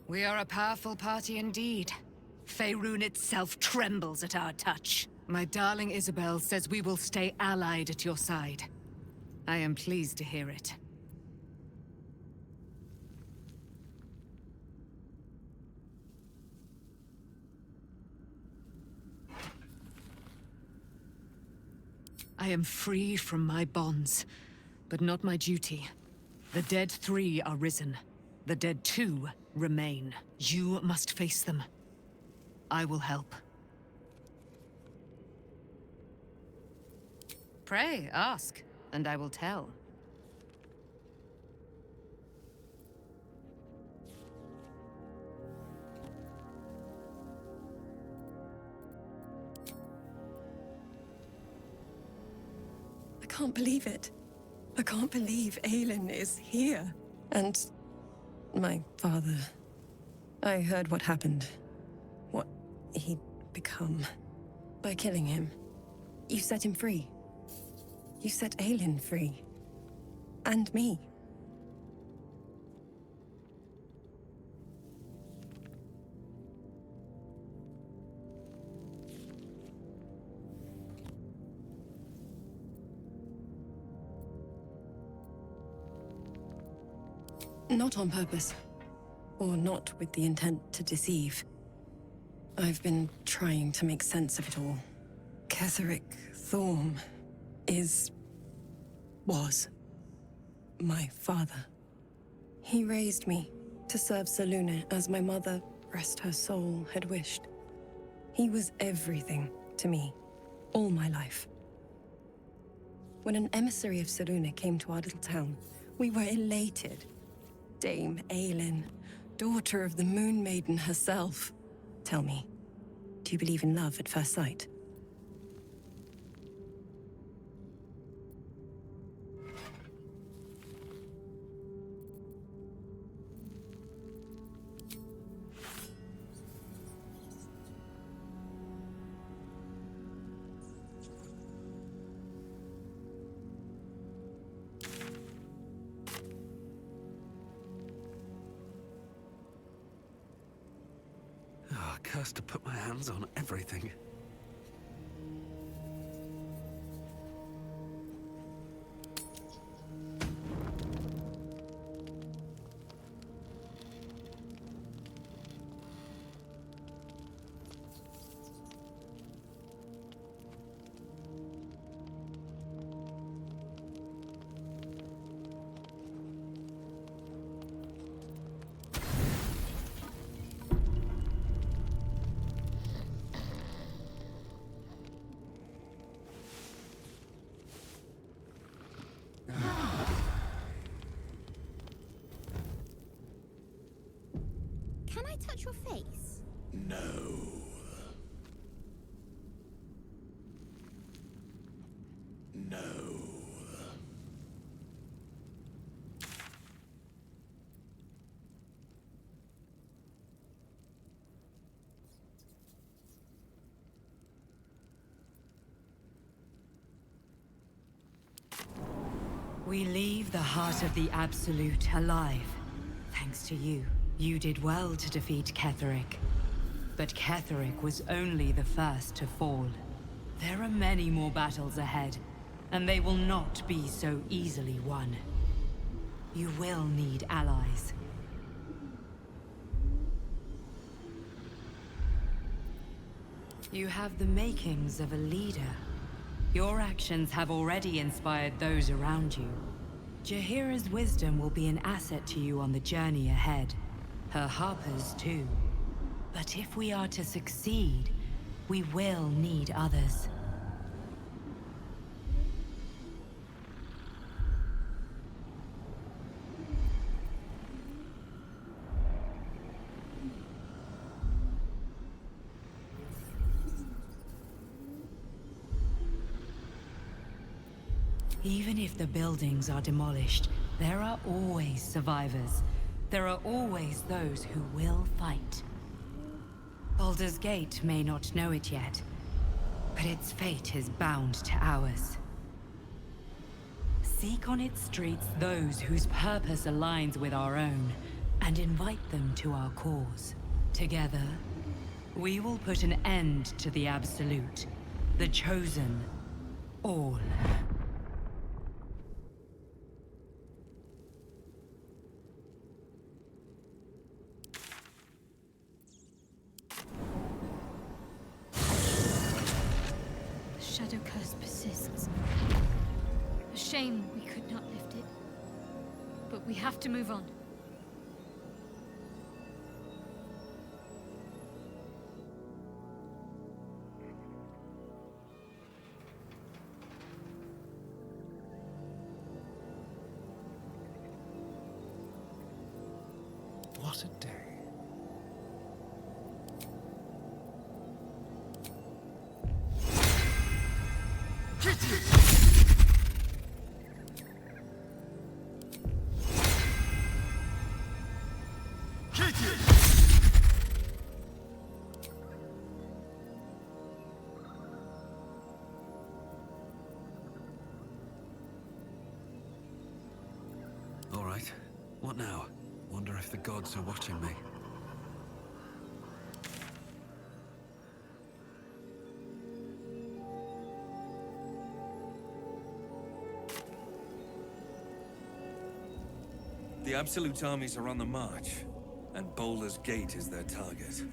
D: We are a powerful party indeed. Faerun itself trembles at our touch. My darling Isabel says we will stay allied at your side. I am pleased to hear it. I am free from my bonds, but not my duty. The dead 3 are risen. The dead 2 remain. You must face them. I will help. Pray, ask, and I will tell.
P: I can't believe it. I can't believe Aelin is here. And my father. I heard what happened. What he'd become. By killing him. You set him free. You set Aelin free. And me. Not on purpose. Or not with the intent to deceive. I've been trying to make sense of it all. Ketheric Thorm was my father. He raised me to serve Selûne as my mother, rest her soul, had wished. He was everything to me, all my life. When an emissary of Selûne came to our little town, we were elated. Dame Aelin, daughter of the Moon Maiden herself. Tell me, do you believe in love at first sight?
B: Oh, cursed to put my hands on everything.
L: Can I touch your face?
F: No. No.
A: We leave the heart of the Absolute alive, thanks to you. You did well to defeat Ketheric. But Ketheric was only the first to fall. There are many more battles ahead, and they will not be so easily won. You will need allies. You have the makings of a leader. Your actions have already inspired those around you. Jaheira's wisdom will be an asset to you on the journey ahead. Her harpers, too. But if we are to succeed, we will need others. Even if the buildings are demolished, there are always survivors. There are always those who will fight. Baldur's Gate may not know it yet, but its fate is bound to ours. Seek on its streets those whose purpose aligns with our own, and invite them to our cause. Together, we will put an end to the Absolute, the Chosen, all.
L: The shadow curse persists. A shame we could not lift it. But we have to move on.
N: What a day.
B: All right. What now? Wonder if the gods are watching me.
O: The Absolute armies are on the march, and Baldur's Gate is their target.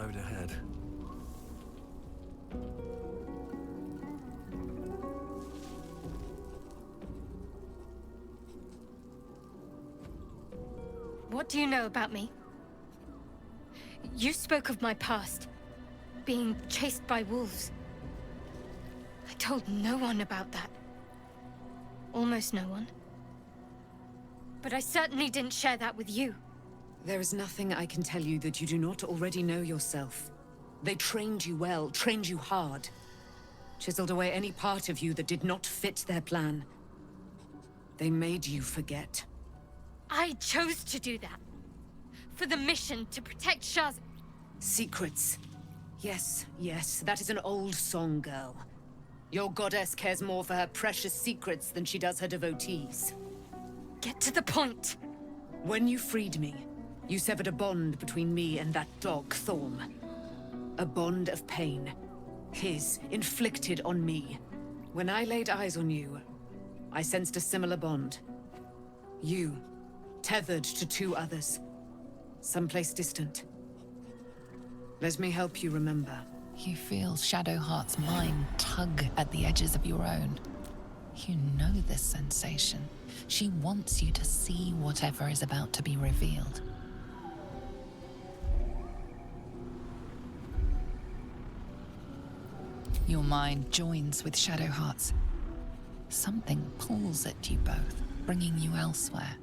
B: road ahead.
L: What do you know about me? You spoke of my past, being chased by wolves. I told no one about that. Almost no one. But I certainly didn't share that with you.
I: There is nothing I can tell you that you do not already know yourself. They trained you well, trained you hard. Chiseled away any part of you that did not fit their plan. They made you forget.
L: I chose to do that. For the mission to protect Shah's...
I: Secrets. Yes, yes, that is an old song, girl. Your goddess cares more for her precious secrets than she does her devotees.
L: Get to the point.
I: When you freed me, you severed a bond between me and that dog, Thorm. A bond of pain. His, inflicted on me. When I laid eyes on you, I sensed a similar bond. You, tethered to two others. Someplace distant. Let me help you remember.
J: You feel Shadowheart's mind tug at the edges of your own. You know this sensation. She wants you to see whatever is about to be revealed. Your mind joins with Shadowheart's. Something pulls at you both, bringing you elsewhere.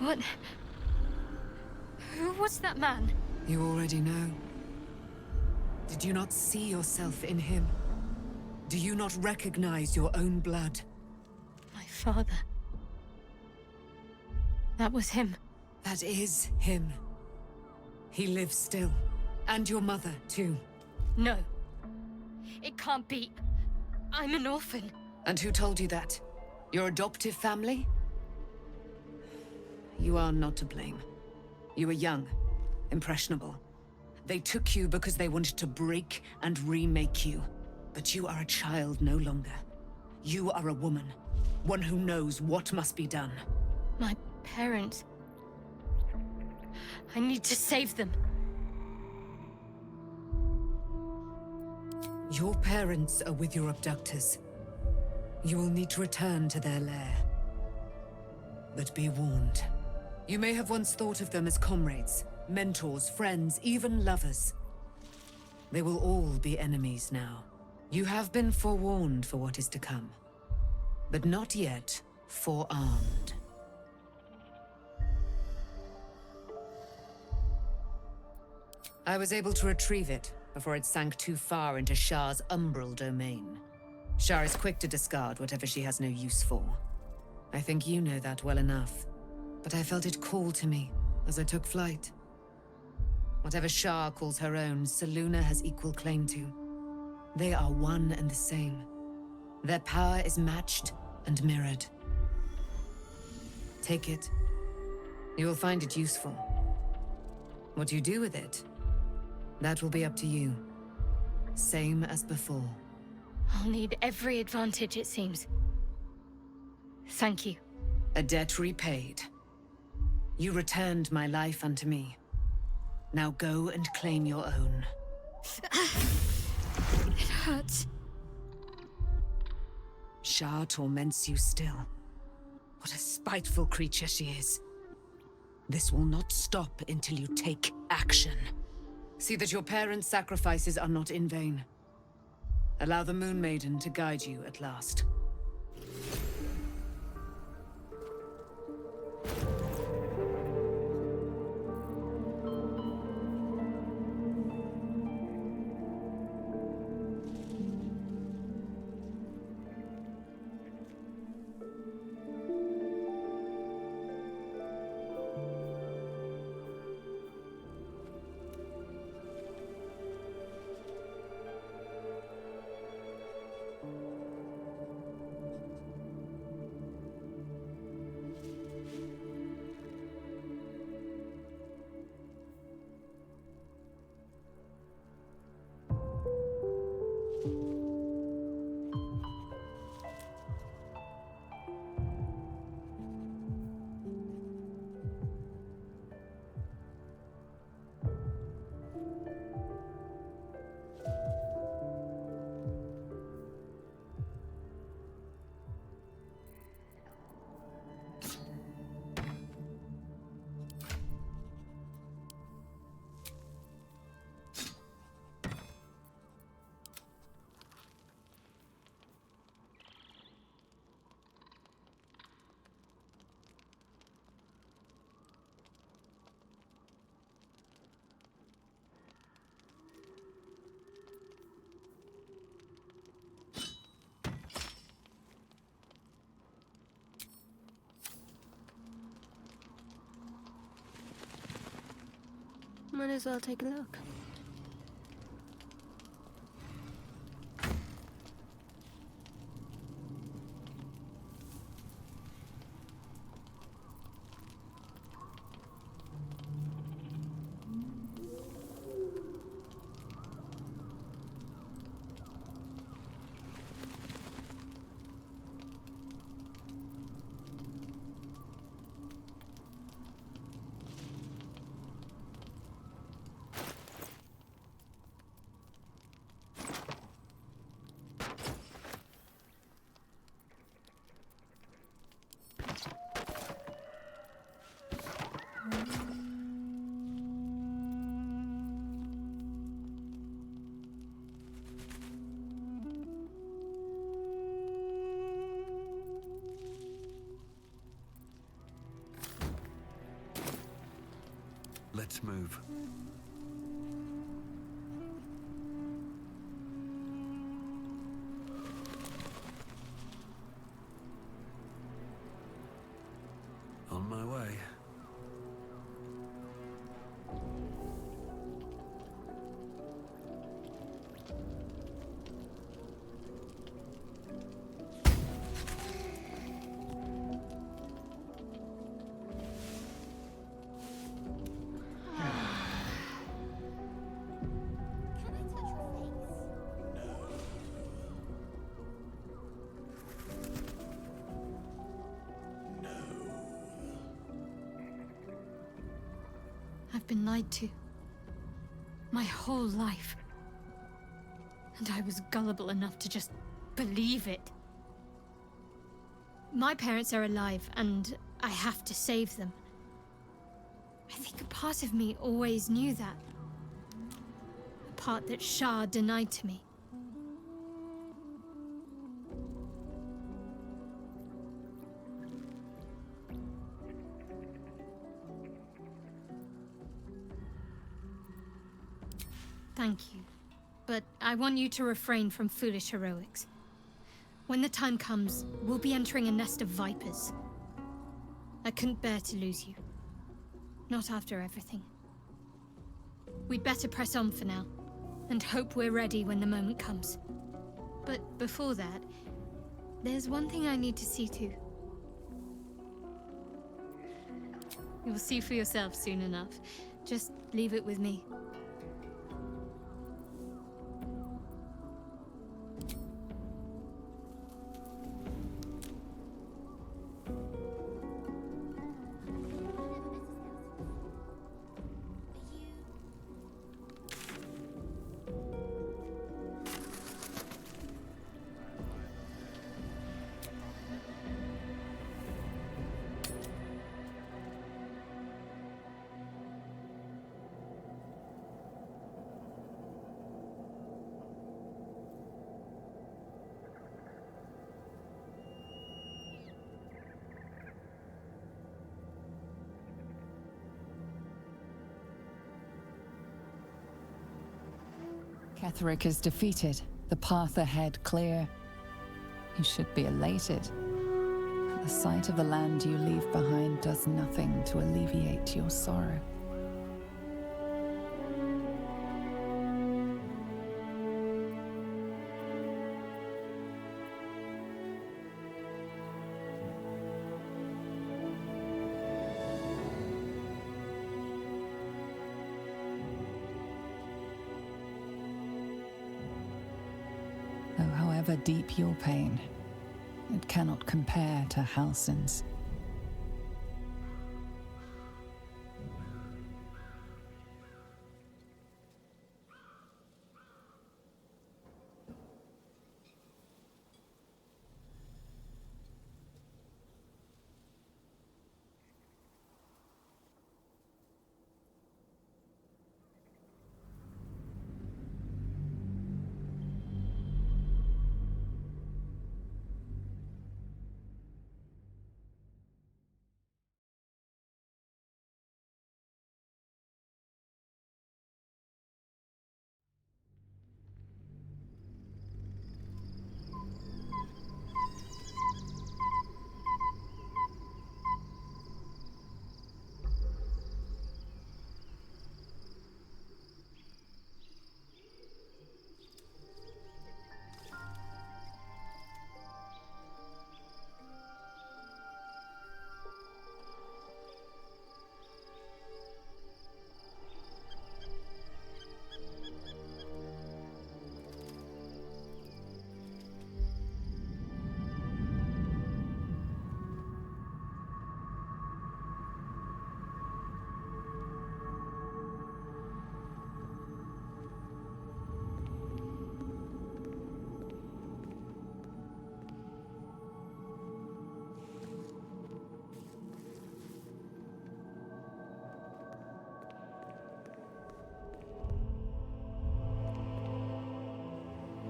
L: What? Who was that man?
I: You already know. Did you not see yourself in him? Do you not recognize your own blood?
L: My father. That was him.
I: That is him. He lives still. And your mother, too.
L: No. It can't be. I'm an orphan.
I: And who told you that? Your adoptive family? You are not to blame. You were young, impressionable. They took you because they wanted to break and remake you. But you are a child no longer. You are a woman. One who knows what must be done.
L: My parents. I need to save them.
I: Your parents are with your abductors. You will need to return to their lair. But be warned. You may have once thought of them as comrades, mentors, friends, even lovers. They will all be enemies now. You have been forewarned for what is to come, but not yet forearmed. I was able to retrieve it before it sank too far into Shah's umbral domain. Shah is quick to discard whatever she has no use for. I think you know that well enough. But I felt it call to me as I took flight. Whatever Shah calls her own, Selûne has equal claim to. They are one and the same. Their power is matched and mirrored. Take it. You will find it useful. What you do with it, that will be up to you. Same as before.
L: I'll need every advantage, it seems. Thank you.
I: A debt repaid. You returned my life unto me. Now go and claim your own.
L: It hurts.
I: Shah torments you still. What a spiteful creature she is. This will not stop until you take action. See that your parents' sacrifices are not in vain. Allow the Moon Maiden to guide you at last.
L: Might as well take a look.
B: Let's move. On my way.
L: I've been lied to. My whole life. And I was gullible enough to just believe it. My parents are alive, and I have to save them. I think a part of me always knew that. A part that Shah denied to me. Thank you. But I want you to refrain from foolish heroics. When the time comes, we'll be entering a nest of vipers. I couldn't bear to lose you. Not after everything. We'd better press on for now, and hope we're ready when the moment comes. But before that, there's one thing I need to see to. You'll see for yourself soon enough. Just leave it with me.
J: Ketheric is defeated, the path ahead clear. You should be elated. But the sight of the land you leave behind does nothing to alleviate your sorrow. Though however deep your pain, it cannot compare to Halsin's.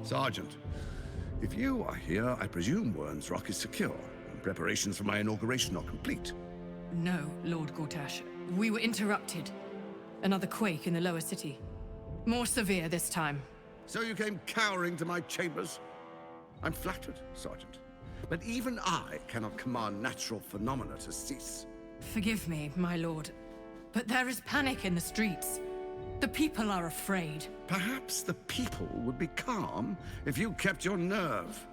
E: Sergeant, if you are here, I presume Wern's Rock is secure, and preparations for my inauguration are complete.
A: No, Lord Gortash. We were interrupted. Another quake in the lower city. More severe this time.
E: So you came cowering to my chambers? I'm flattered, Sergeant. But even I cannot command natural phenomena to cease.
A: Forgive me, my lord, but there is panic in the streets. The people are afraid.
E: Perhaps the people would be calm if you kept your nerve.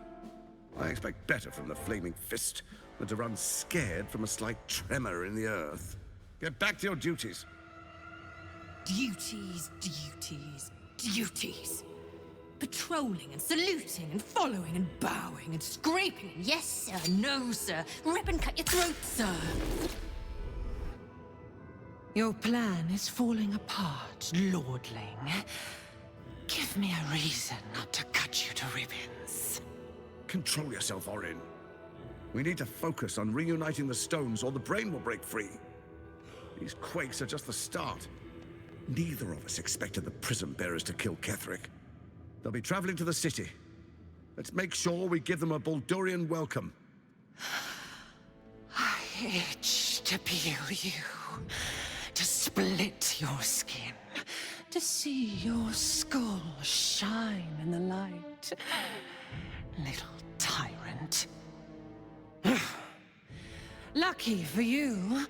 E: I expect better from the Flaming Fist than to run scared from a slight tremor in the earth. Get back to your duties.
A: Duties, duties, duties. Patrolling and saluting and following and bowing and scraping and yes sir, no sir, rip and cut your throat, sir.
D: Your plan is falling apart, lordling. Give me a reason not to cut you to ribbons.
E: Control yourself, Orin. We need to focus on reuniting the stones or the brain will break free. These quakes are just the start. Neither of us expected the prism bearers to kill Ketheric. They'll be traveling to the city. Let's make sure we give them a Baldurian welcome.
D: I itch to peel you, to split your skin, to see your skull shine in the light. Little tyrant. Lucky for you,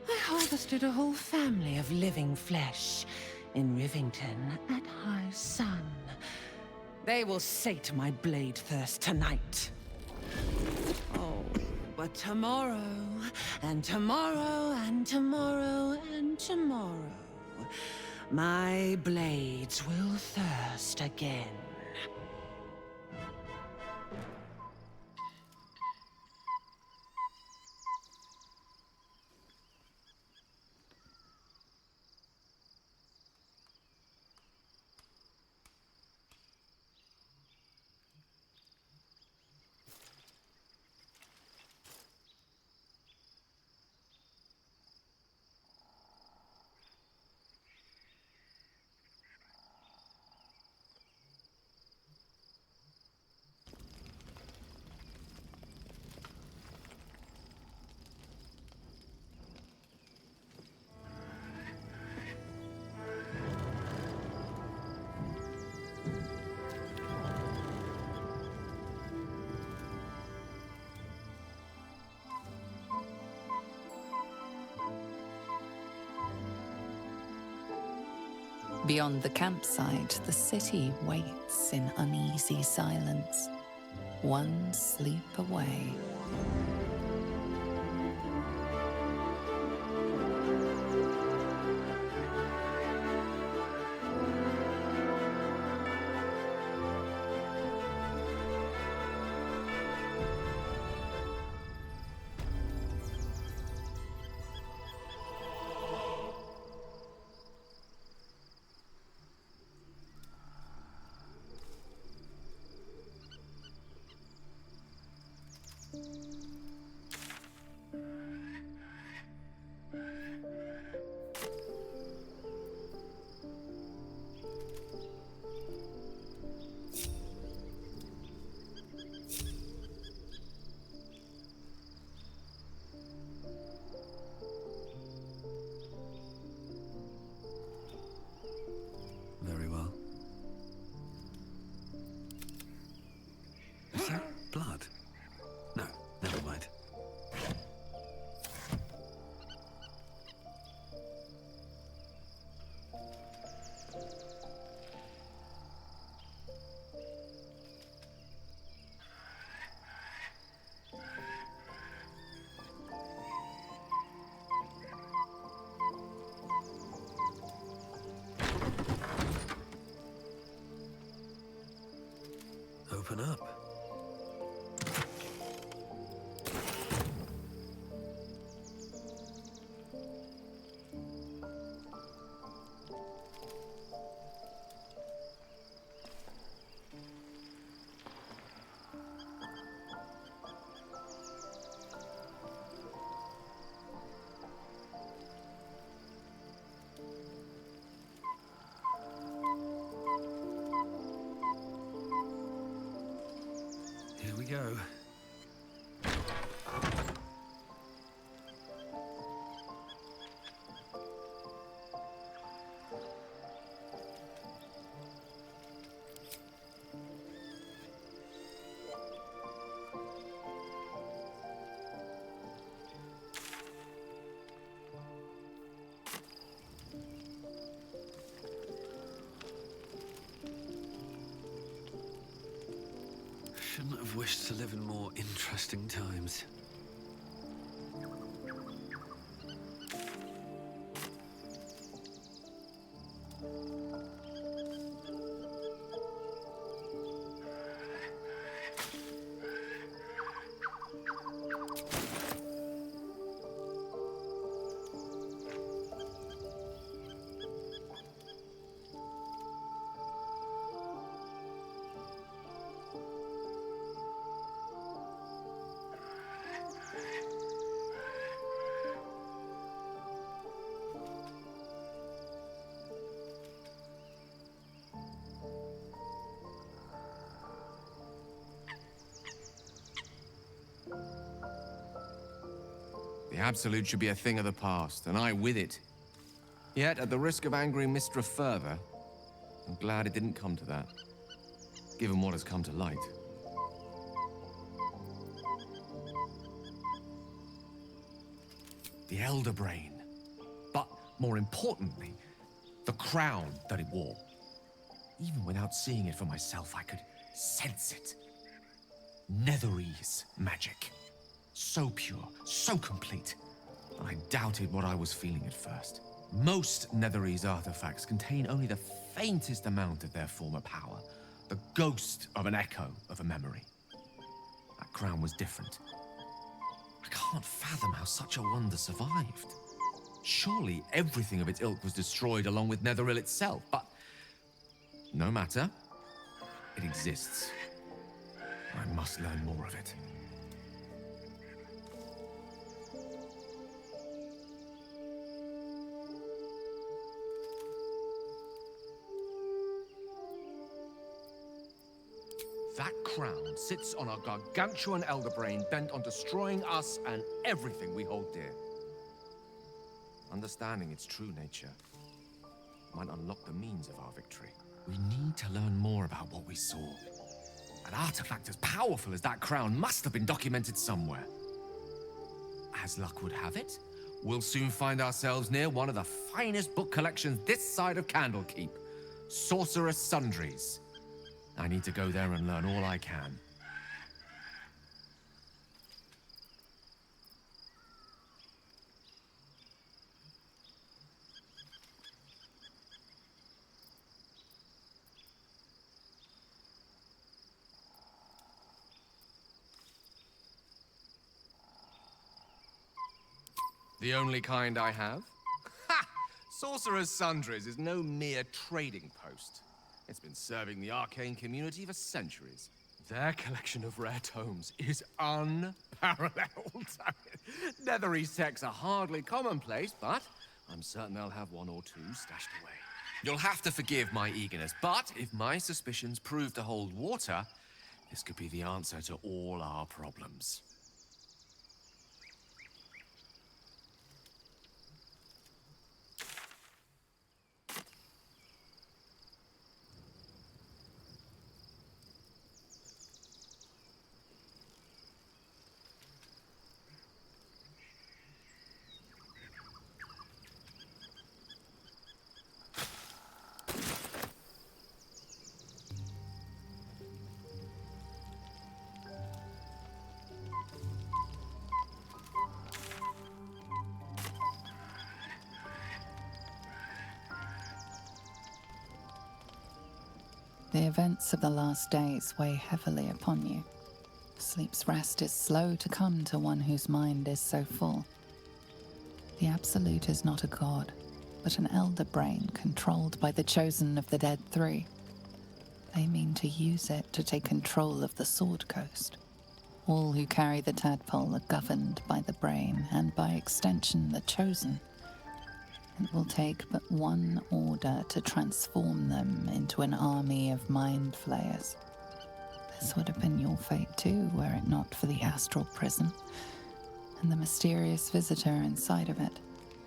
D: I harvested a whole family of living flesh in Rivington at high sun. They will sate my blade thirst tonight. Oh, but tomorrow, and tomorrow, and tomorrow, and tomorrow, my blades will thirst again.
J: Beyond the campsite, the city waits in uneasy silence, one sleep away.
B: Very well. Is that blood? No, never mind. Open up. Here we go. Shouldn't have wished to live in more interesting times.
S: The Absolute should be a thing of the past, and I with it. Yet, at the risk of angering Mistra further, I'm glad it didn't come to that, given what has come to light. The Elder Brain. But, more importantly, the crown that it wore. Even without seeing it for myself, I could sense it. Netherese magic. So pure, so complete. I doubted what I was feeling at first. Most Netherese artifacts contain only the faintest amount of their former power. The ghost of an echo of a memory. That crown was different. I can't fathom how such a wonder survived. Surely everything of its ilk was destroyed along with Netheril itself, but no matter. It exists. I must learn more of it. That crown sits on a gargantuan elder brain bent on destroying us and everything we hold dear. Understanding its true nature might unlock the means of our victory. We need to learn more about what we saw. An artifact as powerful as that crown must have been documented somewhere. As luck would have it, We'll soon find ourselves near one of the finest book collections this side of Candlekeep. Sorcerer's Sundries. I need to go there and learn all I can. The only kind I have? Ha! Sorcerer's Sundries is no mere trading post. It's been serving the arcane community for centuries. Their collection of rare tomes is unparalleled. Netherese texts are hardly commonplace, but I'm certain they'll have one or two stashed away. You'll have to forgive my eagerness, but if my suspicions prove to hold water, this could be the answer to all our problems.
J: The events of the last days weigh heavily upon you. Sleep's rest is slow to come to one whose mind is so full. The Absolute is not a god, but an elder brain controlled by the chosen of the Dead Three. They mean to use it to take control of the Sword Coast. All who carry the tadpole are governed by the brain, and by extension the chosen. It will take but one order to transform them into an army of mind flayers. This would have been your fate too, were it not for the astral prison and the mysterious visitor inside of it.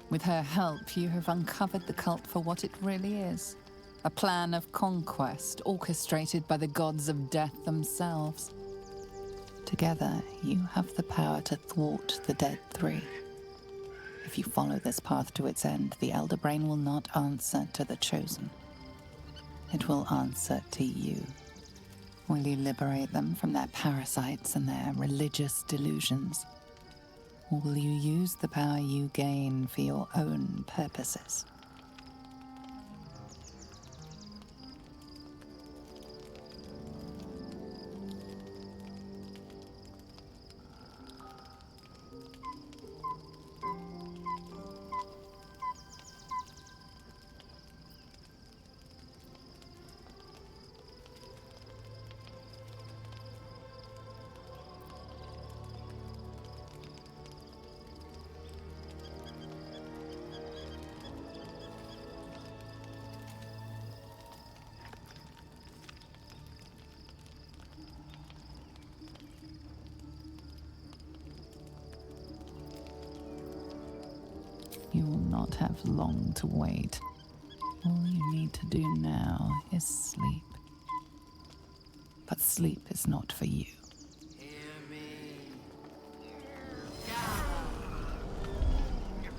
J: With her help, you have uncovered the cult for what it really is. A plan of conquest orchestrated by the gods of death themselves. Together, you have the power to thwart the Dead Three. If you follow this path to its end, the Elder Brain will not answer to the Chosen. It will answer to you. Will you liberate them from their parasites and their religious delusions? Or will you use the power you gain for your own purposes? You will not have long to wait. All you need to do now is sleep. But sleep is not for you.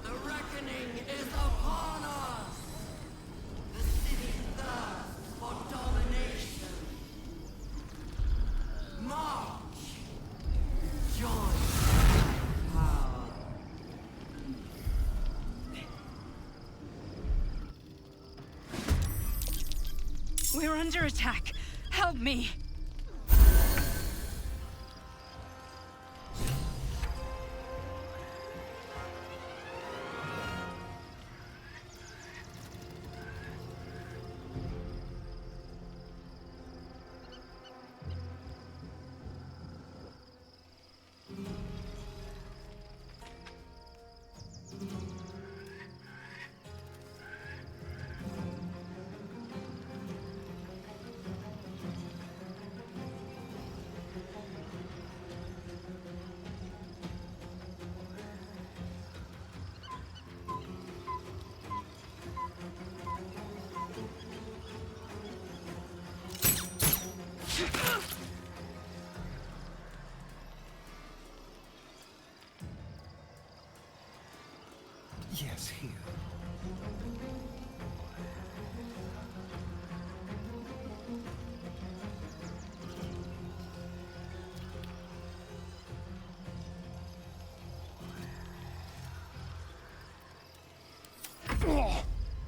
G: The reckoning is upon us! The city thirsts for domination. March! Join power.
A: We're under attack. Help me!
B: Yes, here.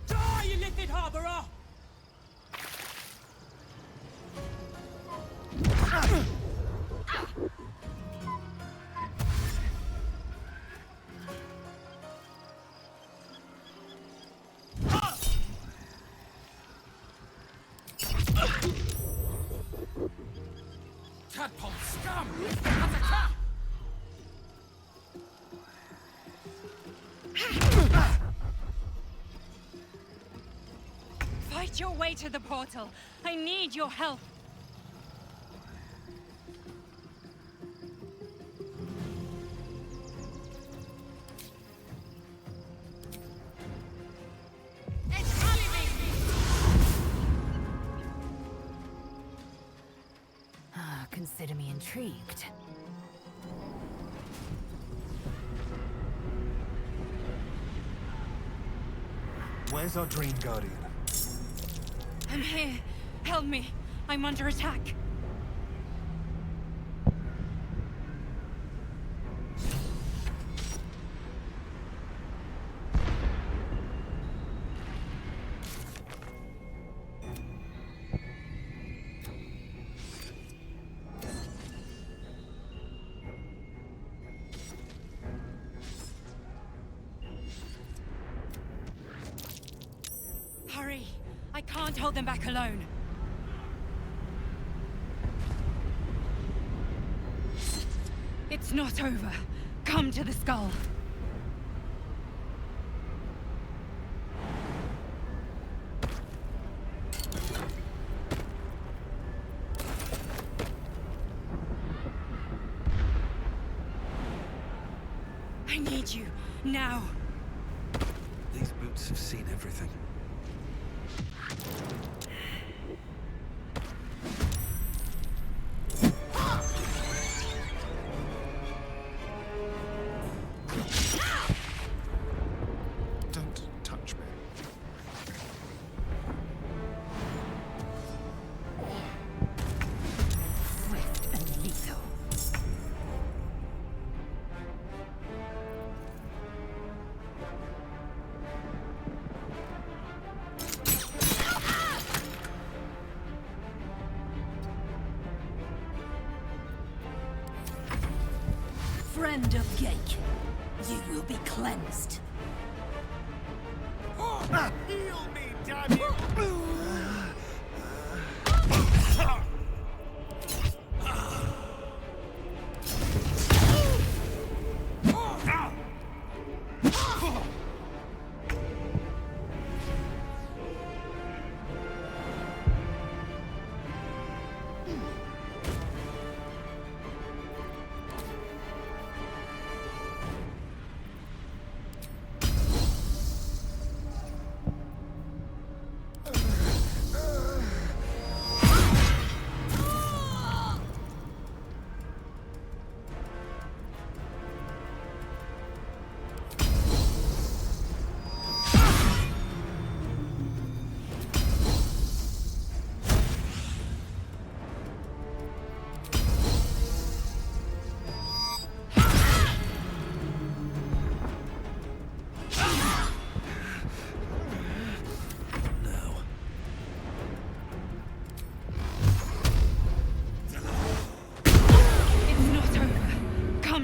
R: Die, you lifted harborer!
N: Tadpole scum! Attack!
L: Fight your way to the portal. I need your help.
I: Consider me intrigued.
C: Where's our Dream Guardian?
L: I'm here. Help me. I'm under attack. Hurry! I can't hold them back alone. It's not over. Come to the skull. I need you, now.
B: These boots have seen everything.
C: Don't touch me.
I: Swift and lethal.
K: Friend of Gake, you will be cleansed.
N: Heal me, damn you!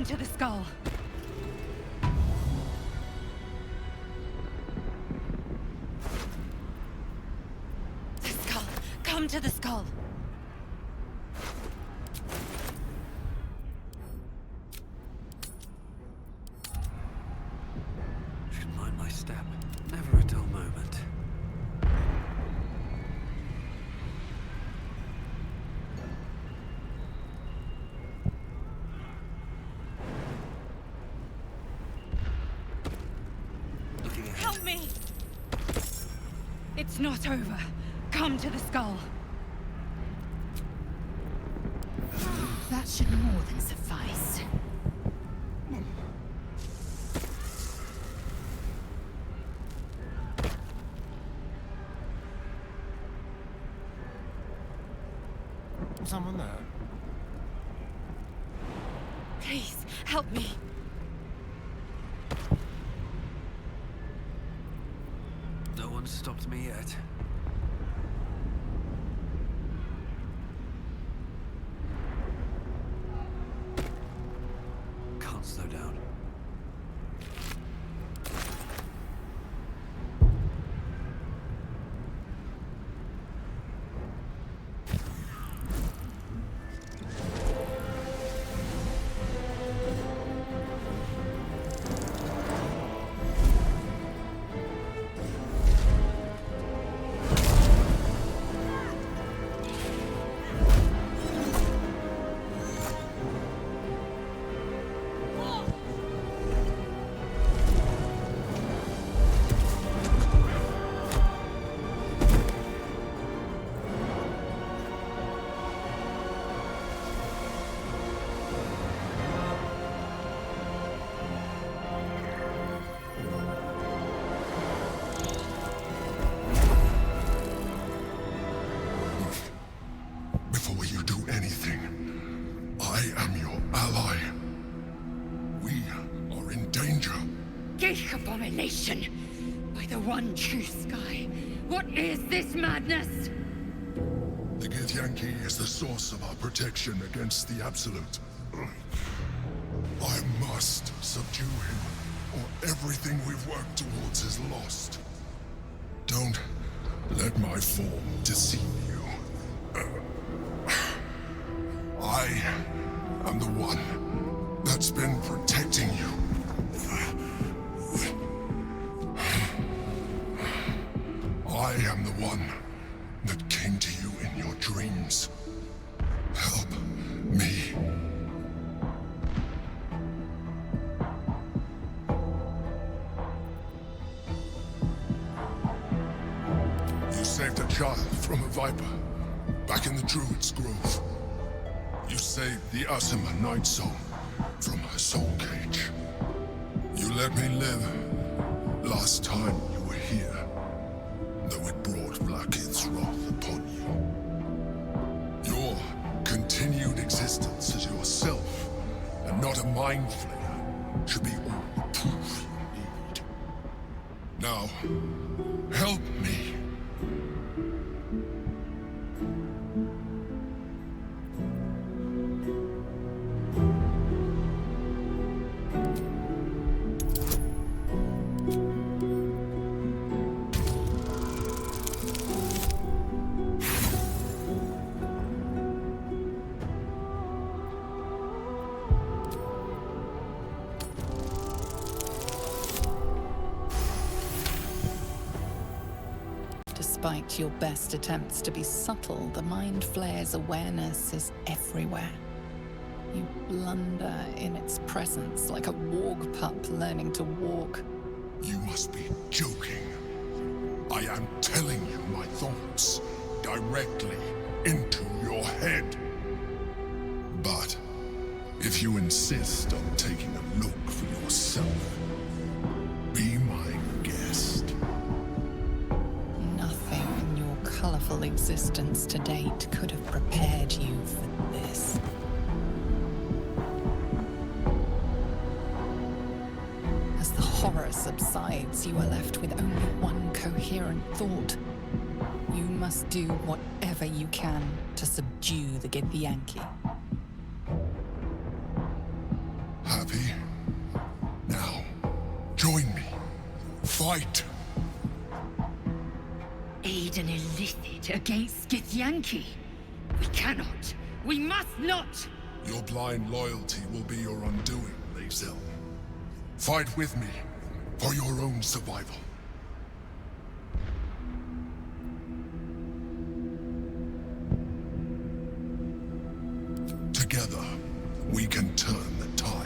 L: To the skull. The skull. Come to the skull.
B: Should mind my step. Never a dull moment.
L: Help me! It's not over. Come to the skull.
I: That should more than suffice.
H: Someone there?
L: Please, help me.
B: No one's stopped me yet. Can't slow down.
F: Before you do anything, I am your ally. We are in danger.
L: Gate abomination! By the one true sky, what is this madness?
F: The Githyanki is the source of our protection against the Absolute. I must subdue him, or everything we've worked towards is lost. Don't let my form deceive you. I am the one that's been protecting you. I am the one that came to you in your dreams. Help me. You saved a child from a viper back in the Druid's Grove. You saved the Asima Night Song from her soul cage. You let me live last time you were here, though it brought Blackith's wrath upon you. Your continued existence as yourself, and not a mind flayer, should be all the proof you need. Now, help me.
J: Despite your best attempts to be subtle, the Mind Flayer's awareness is everywhere. You blunder in its presence like a warg pup learning to walk.
F: You must be joking. I am telling you my thoughts directly into your head. But if you insist on taking a look for yourself, be my guest.
J: Nothing in your colorful existence to date could have prepared you for this. As the horror subsides, you are left with only one coherent thought. You must do whatever you can to subdue the Githyanki.
F: Happy? Now, join me. Fight!
L: Aid an illicit against Githyanki? We cannot. We must not!
F: Your blind loyalty will be your undoing, Lae'zel. Fight with me, for your own survival. Together, we can turn the tide.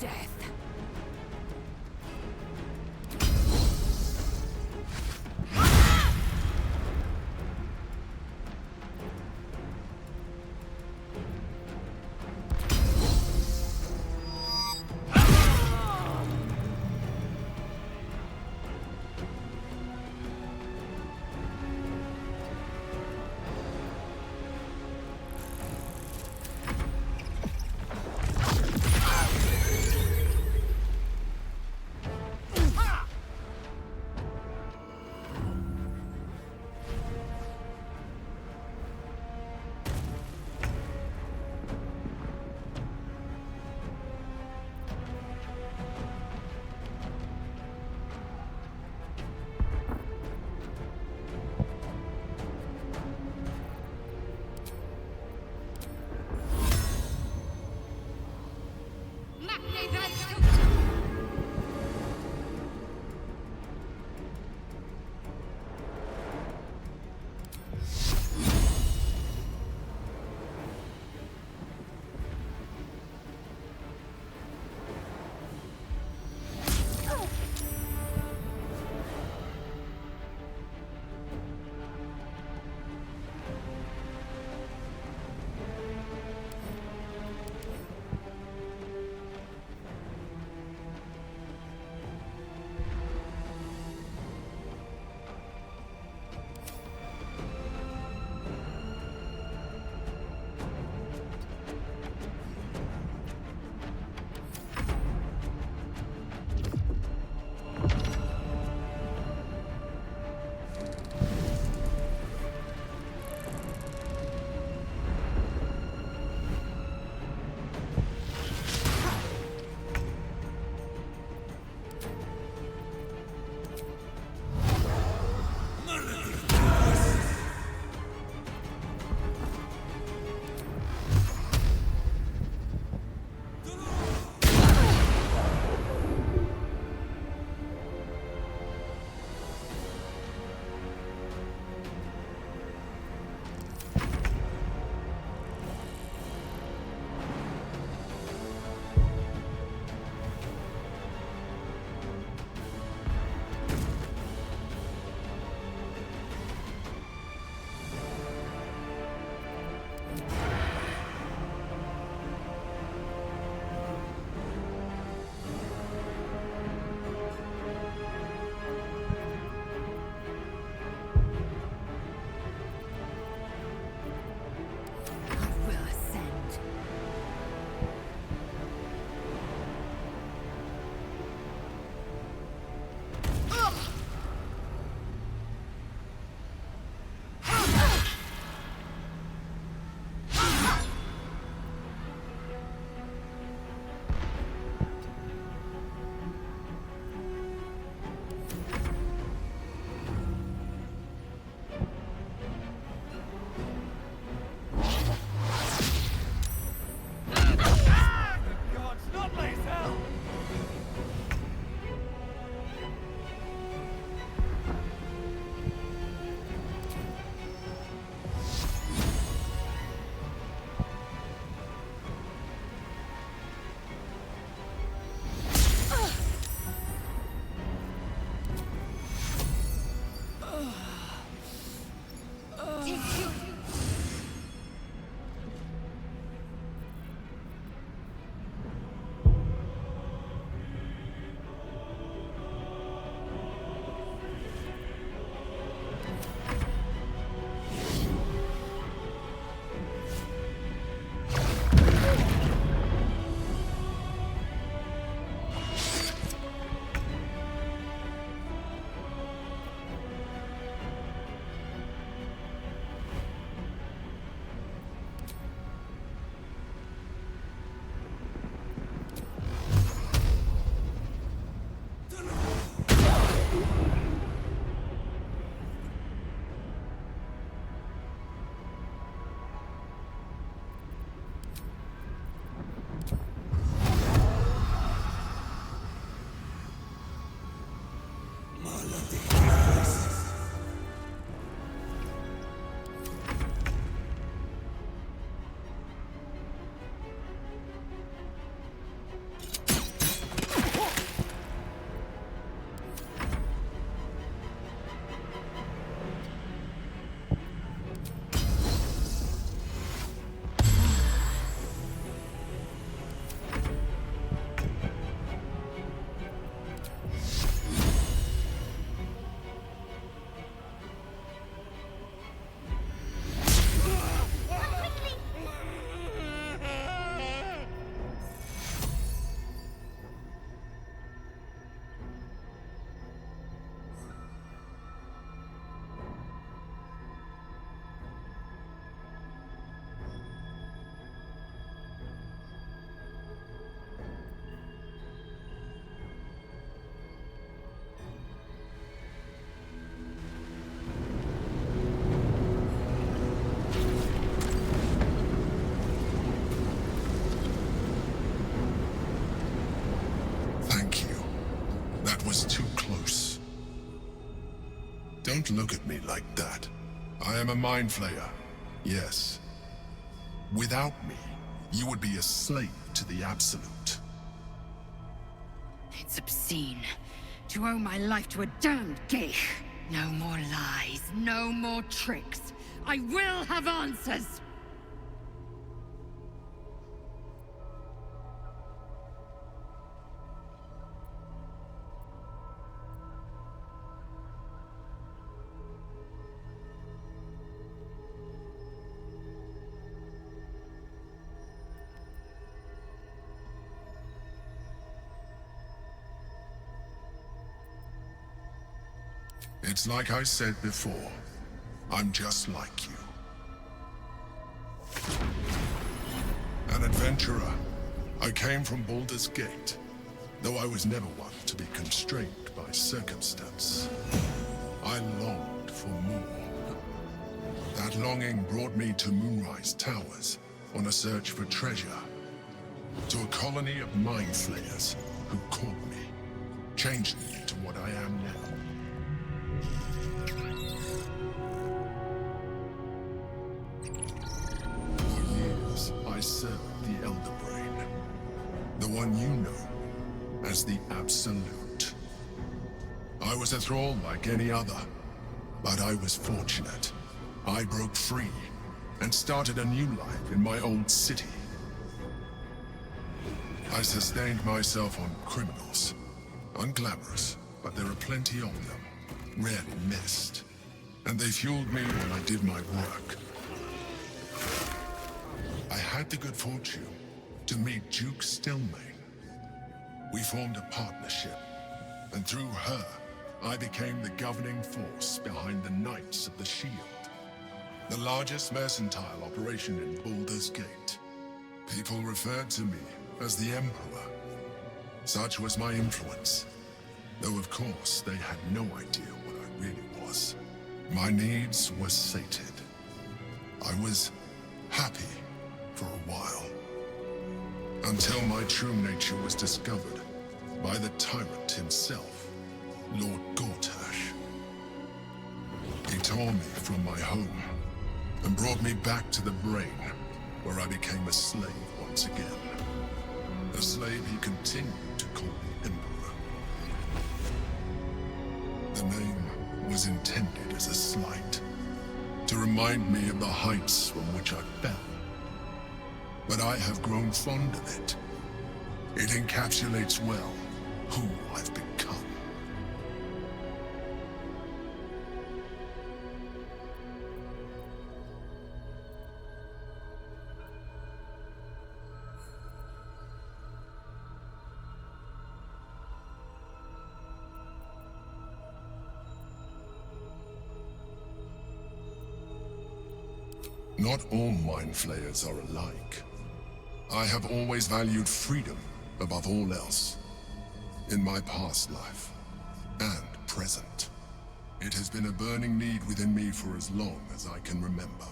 I: death.
F: Don't look at me like that. I am a mind flayer, yes. Without me, you would be a slave to the Absolute.
A: It's obscene to owe my life to a damned geich. No more lies, no more tricks. I will have answers!
F: It's like I said before. I'm just like you. An adventurer. I came from Baldur's Gate, though I was never one to be constrained by circumstance. I longed for more. That longing brought me to Moonrise Towers on a search for treasure. To a colony of mind flayers who caught me, changed me into what I am now. I served the Elder Brain, the one you know as the Absolute. I was a thrall like any other, but I was fortunate. I broke free and started a new life in my old city. I sustained myself on criminals. Unglamorous, but there are plenty of them, rarely missed. And they fueled me when I did my work. I had the good fortune to meet Duke Stillmain. We formed a partnership, and through her, I became the governing force behind the Knights of the Shield, the largest mercantile operation in Baldur's Gate. People referred to me as the Emperor. Such was my influence, though of course they had no idea what I really was. My needs were sated. I was happy for a while, until my true nature was discovered by the tyrant himself, Lord Gortash. He tore me from my home and brought me back to the Brain, where I became a slave once again. A slave he continued to call the Emperor. The name was intended as a slight, to remind me of the heights from which I fell. But I have grown fond of it. It encapsulates well who I've become. Not all mind flayers are alike. I have always valued freedom above all else. In my past life, and present. It has been a burning need within me for as long as I can remember.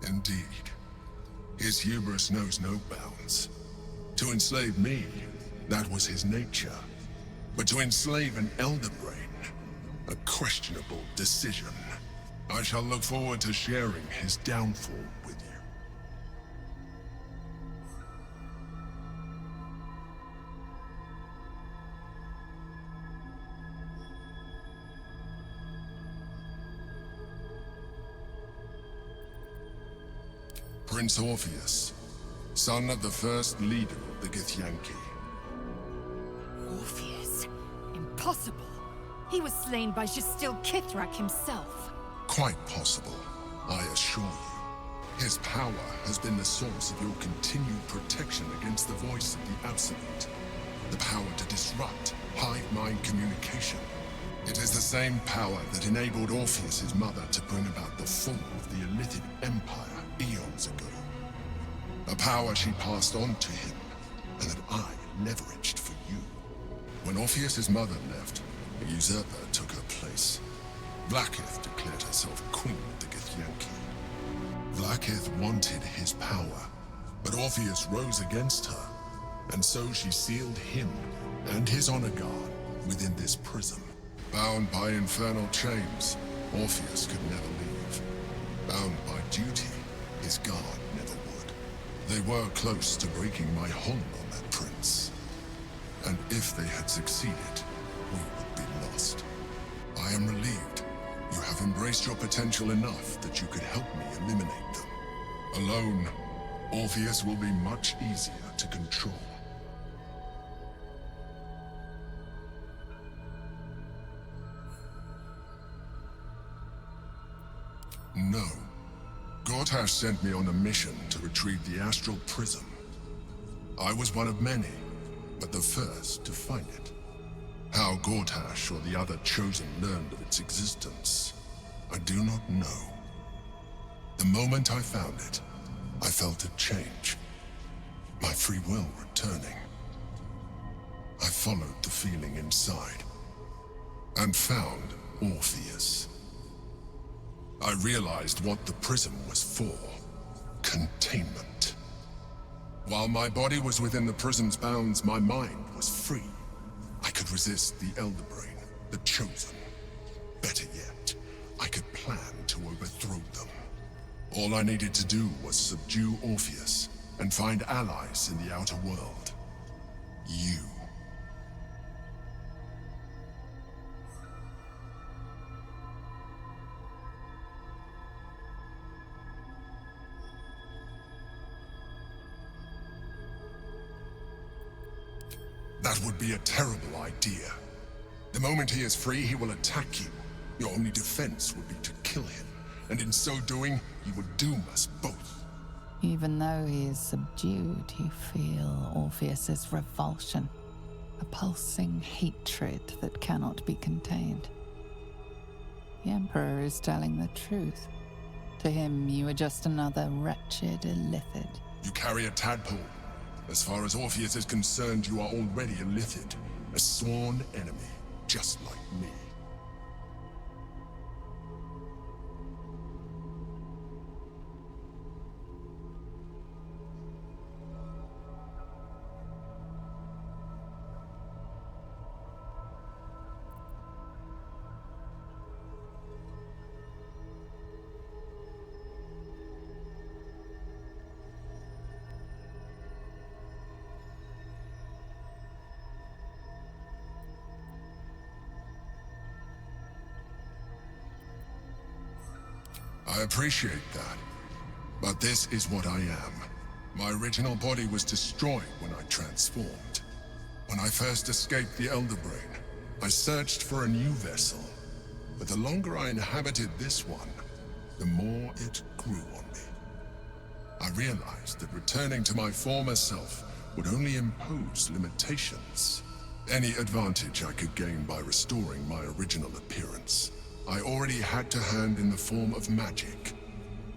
F: Indeed. His hubris knows no bounds. To enslave me, that was his nature. But to enslave an Elder Brain, a questionable decision. I shall look forward to sharing his downfall with you. Prince Orpheus, son of the first leader of the Githyanki.
A: Orpheus? Impossible. He was slain by Justil Kithrak himself.
F: Quite possible, I assure you. His power has been the source of your continued protection against the voice of the Absolute. The power to disrupt hive mind communication. It is the same power that enabled Orpheus's mother to bring about the fall of the Illithid Empire eons ago. A power she passed on to him, and that I leveraged for you. When Orpheus's mother left, a usurper took her place. Vlaakith declared herself queen of the Githyanki. Vlaakith wanted his power, but Orpheus rose against her, and so she sealed him and his honor guard within this prison. Bound by infernal chains, Orpheus could never leave. Bound by duty, his guard never would. They were close to breaking my hold on that prince. And if they had succeeded, we would be lost. I am relieved. You have embraced your potential enough that you could help me eliminate them. Alone, Orpheus will be much easier to control. No. Gortash sent me on a mission to retrieve the Astral Prism. I was one of many, but the first to find it. How Gortash or the other Chosen learned of its existence, I do not know. The moment I found it, I felt a change. My free will returning. I followed the feeling inside, and found Orpheus. I realized what the prism was for. Containment. While my body was within the prism's bounds, my mind was free. I could resist the Elder Brain, the Chosen. Better yet, I could plan to overthrow them. All I needed to do was subdue Orpheus and find allies in the outer world. You. That would be a terrible idea. The moment he is free, he will attack you. Your only defense would be to kill him, and in so doing, he would doom us both.
J: Even though he is subdued, you feel Orpheus's revulsion, a pulsing hatred that cannot be contained. The Emperor is telling the truth. To him, you are just another wretched illithid.
F: You carry a tadpole. As far as Orpheus is concerned, you are already a Lithid, a sworn enemy, just like me. I appreciate that, but this is what I am. My original body was destroyed when I transformed. When I first escaped the Elder Brain, I searched for a new vessel, but the longer I inhabited this one, the more it grew on me. I realized that returning to my former self would only impose limitations. Any advantage I could gain by restoring my original appearance, I already had to hand in the form of magic,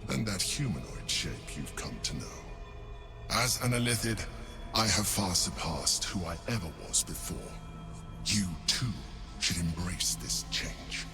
F: and that humanoid shape you've come to know. As an Illithid, I have far surpassed who I ever was before. You, too, should embrace this change.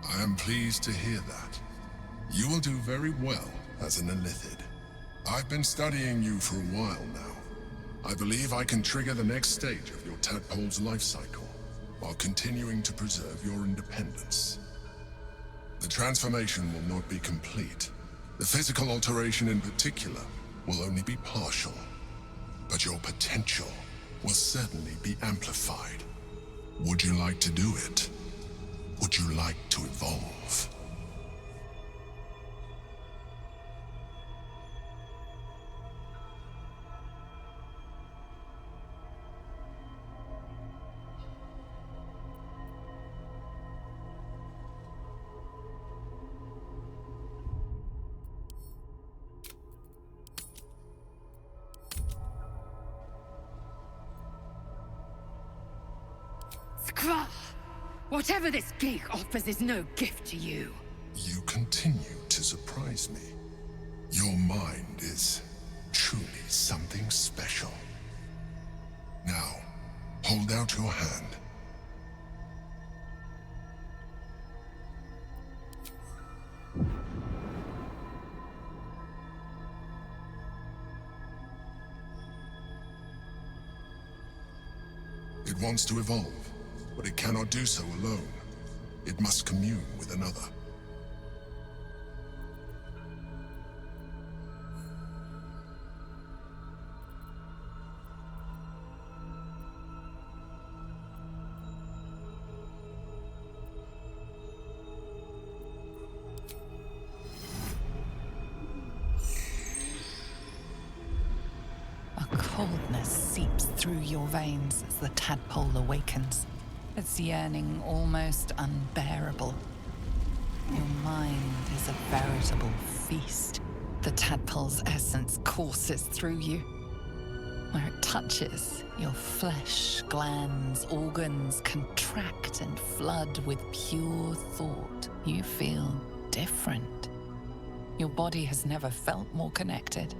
F: I am pleased to hear that. You will do very well as an Illithid. I've been studying you for a while now. I believe I can trigger the next stage of your tadpole's life cycle, while continuing to preserve your independence. The transformation will not be complete. The physical alteration in particular will only be partial. But your potential will certainly be amplified. Would you like to do it? Would you like to evolve?
A: Kva! Whatever this gate offers is no gift to you.
T: You continue to surprise me. Your mind is truly something special. Now, hold out your hand. It wants to evolve, but it cannot do so alone. It must commune with another.
J: A coldness seeps through your veins as the tadpole awakens, its yearning almost unbearable. Your mind is a veritable feast. The tadpole's essence courses through you. Where it touches, your flesh, glands, organs contract and flood with pure thought. You feel different. Your body has never felt more connected.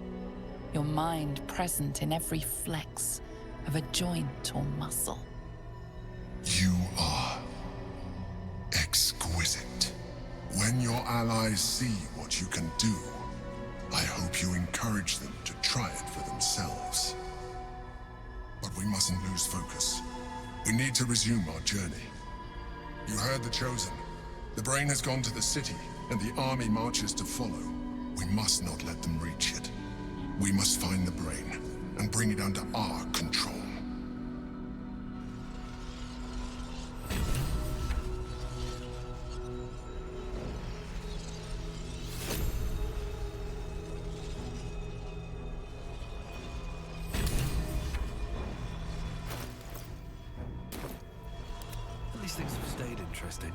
J: Your mind present in every flex of a joint or muscle.
T: You are exquisite. When your allies see what you can do, I hope you encourage them to try it for themselves. But we mustn't lose focus. We need to resume our journey. You heard the Chosen. The brain has gone to the city, and the army marches to follow. We must not let them reach it. We must find the brain and bring it under our control.
B: At least things have stayed interesting.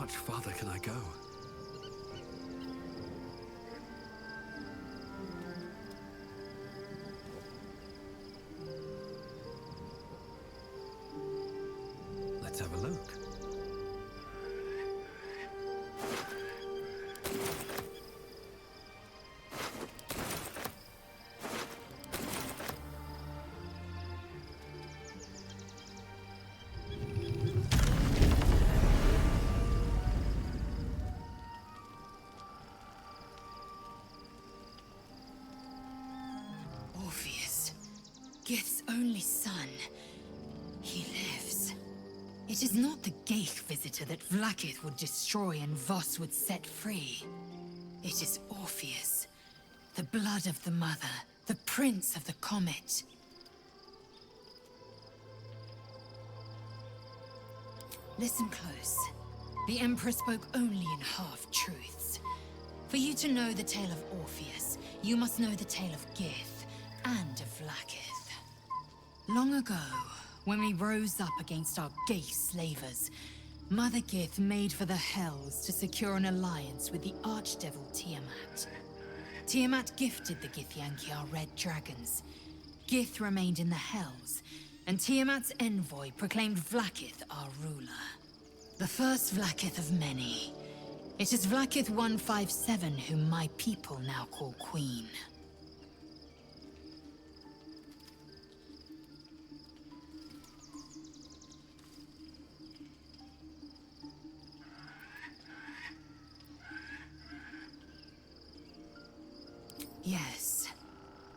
B: much farther can I go? Let's have a look.
A: Orpheus, Gith's only son. He lives. It is not the Geich visitor that Vlaakith would destroy and Voss would set free. It is Orpheus, the blood of the mother, the prince of the comet. Listen close. The Emperor spoke only in half-truths. For you to know the tale of Orpheus, you must know the tale of Gith and of Vlaakith. Long ago, when we rose up against our Geich slavers, Mother Gith made for the Hells to secure an alliance with the Archdevil Tiamat. Tiamat gifted the Githyanki our red dragons. Gith remained in the Hells, and Tiamat's envoy proclaimed Vlaakith our ruler. The first Vlaakith of many. It is Vlaakith 157 whom my people now call Queen. Yes.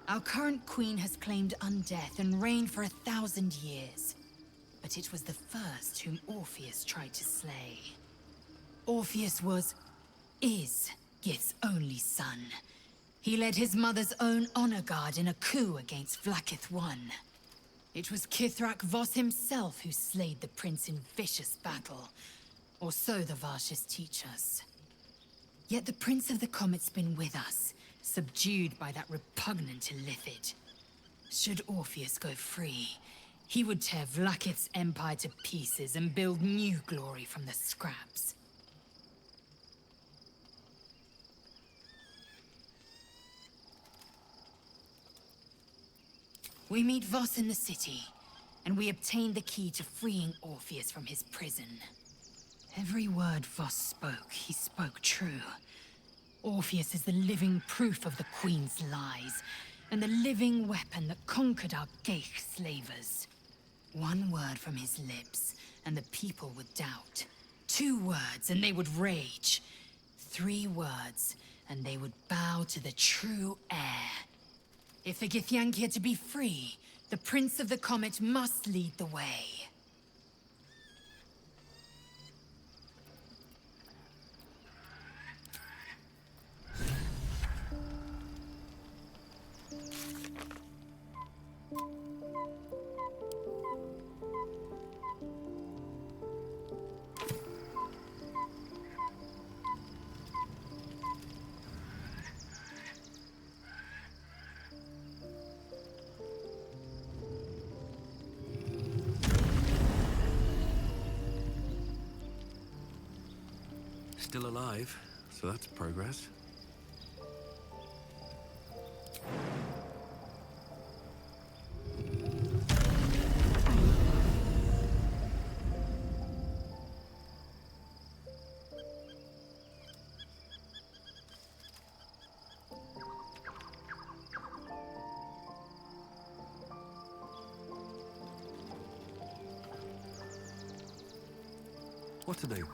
A: Our current queen has claimed undeath and reigned for 1,000 years. But it was the first whom Orpheus tried to slay. Orpheus is Gith's only son. He led his mother's own honor guard in a coup against Vlaakith I. It was Kithrak Voss himself who slayed the prince in vicious battle. Or so the Varshas teach us. Yet the Prince of the Comet's been with us, subdued by that repugnant Illithid. Should Orpheus go free, he would tear Vlaakith's empire to pieces and build new glory from the scraps. We meet Voss in the city, and we obtain the key to freeing Orpheus from his prison. Every word Voss spoke, he spoke true. Orpheus is the living proof of the Queen's lies, and the living weapon that conquered our Geich slavers. One word from his lips, and the people would doubt. 2 words, and they would rage. 3 words, and they would bow to the true heir. If the Githyanki are to be free, the Prince of the Comet must lead the way.
B: Still alive, so that's progress. What to do?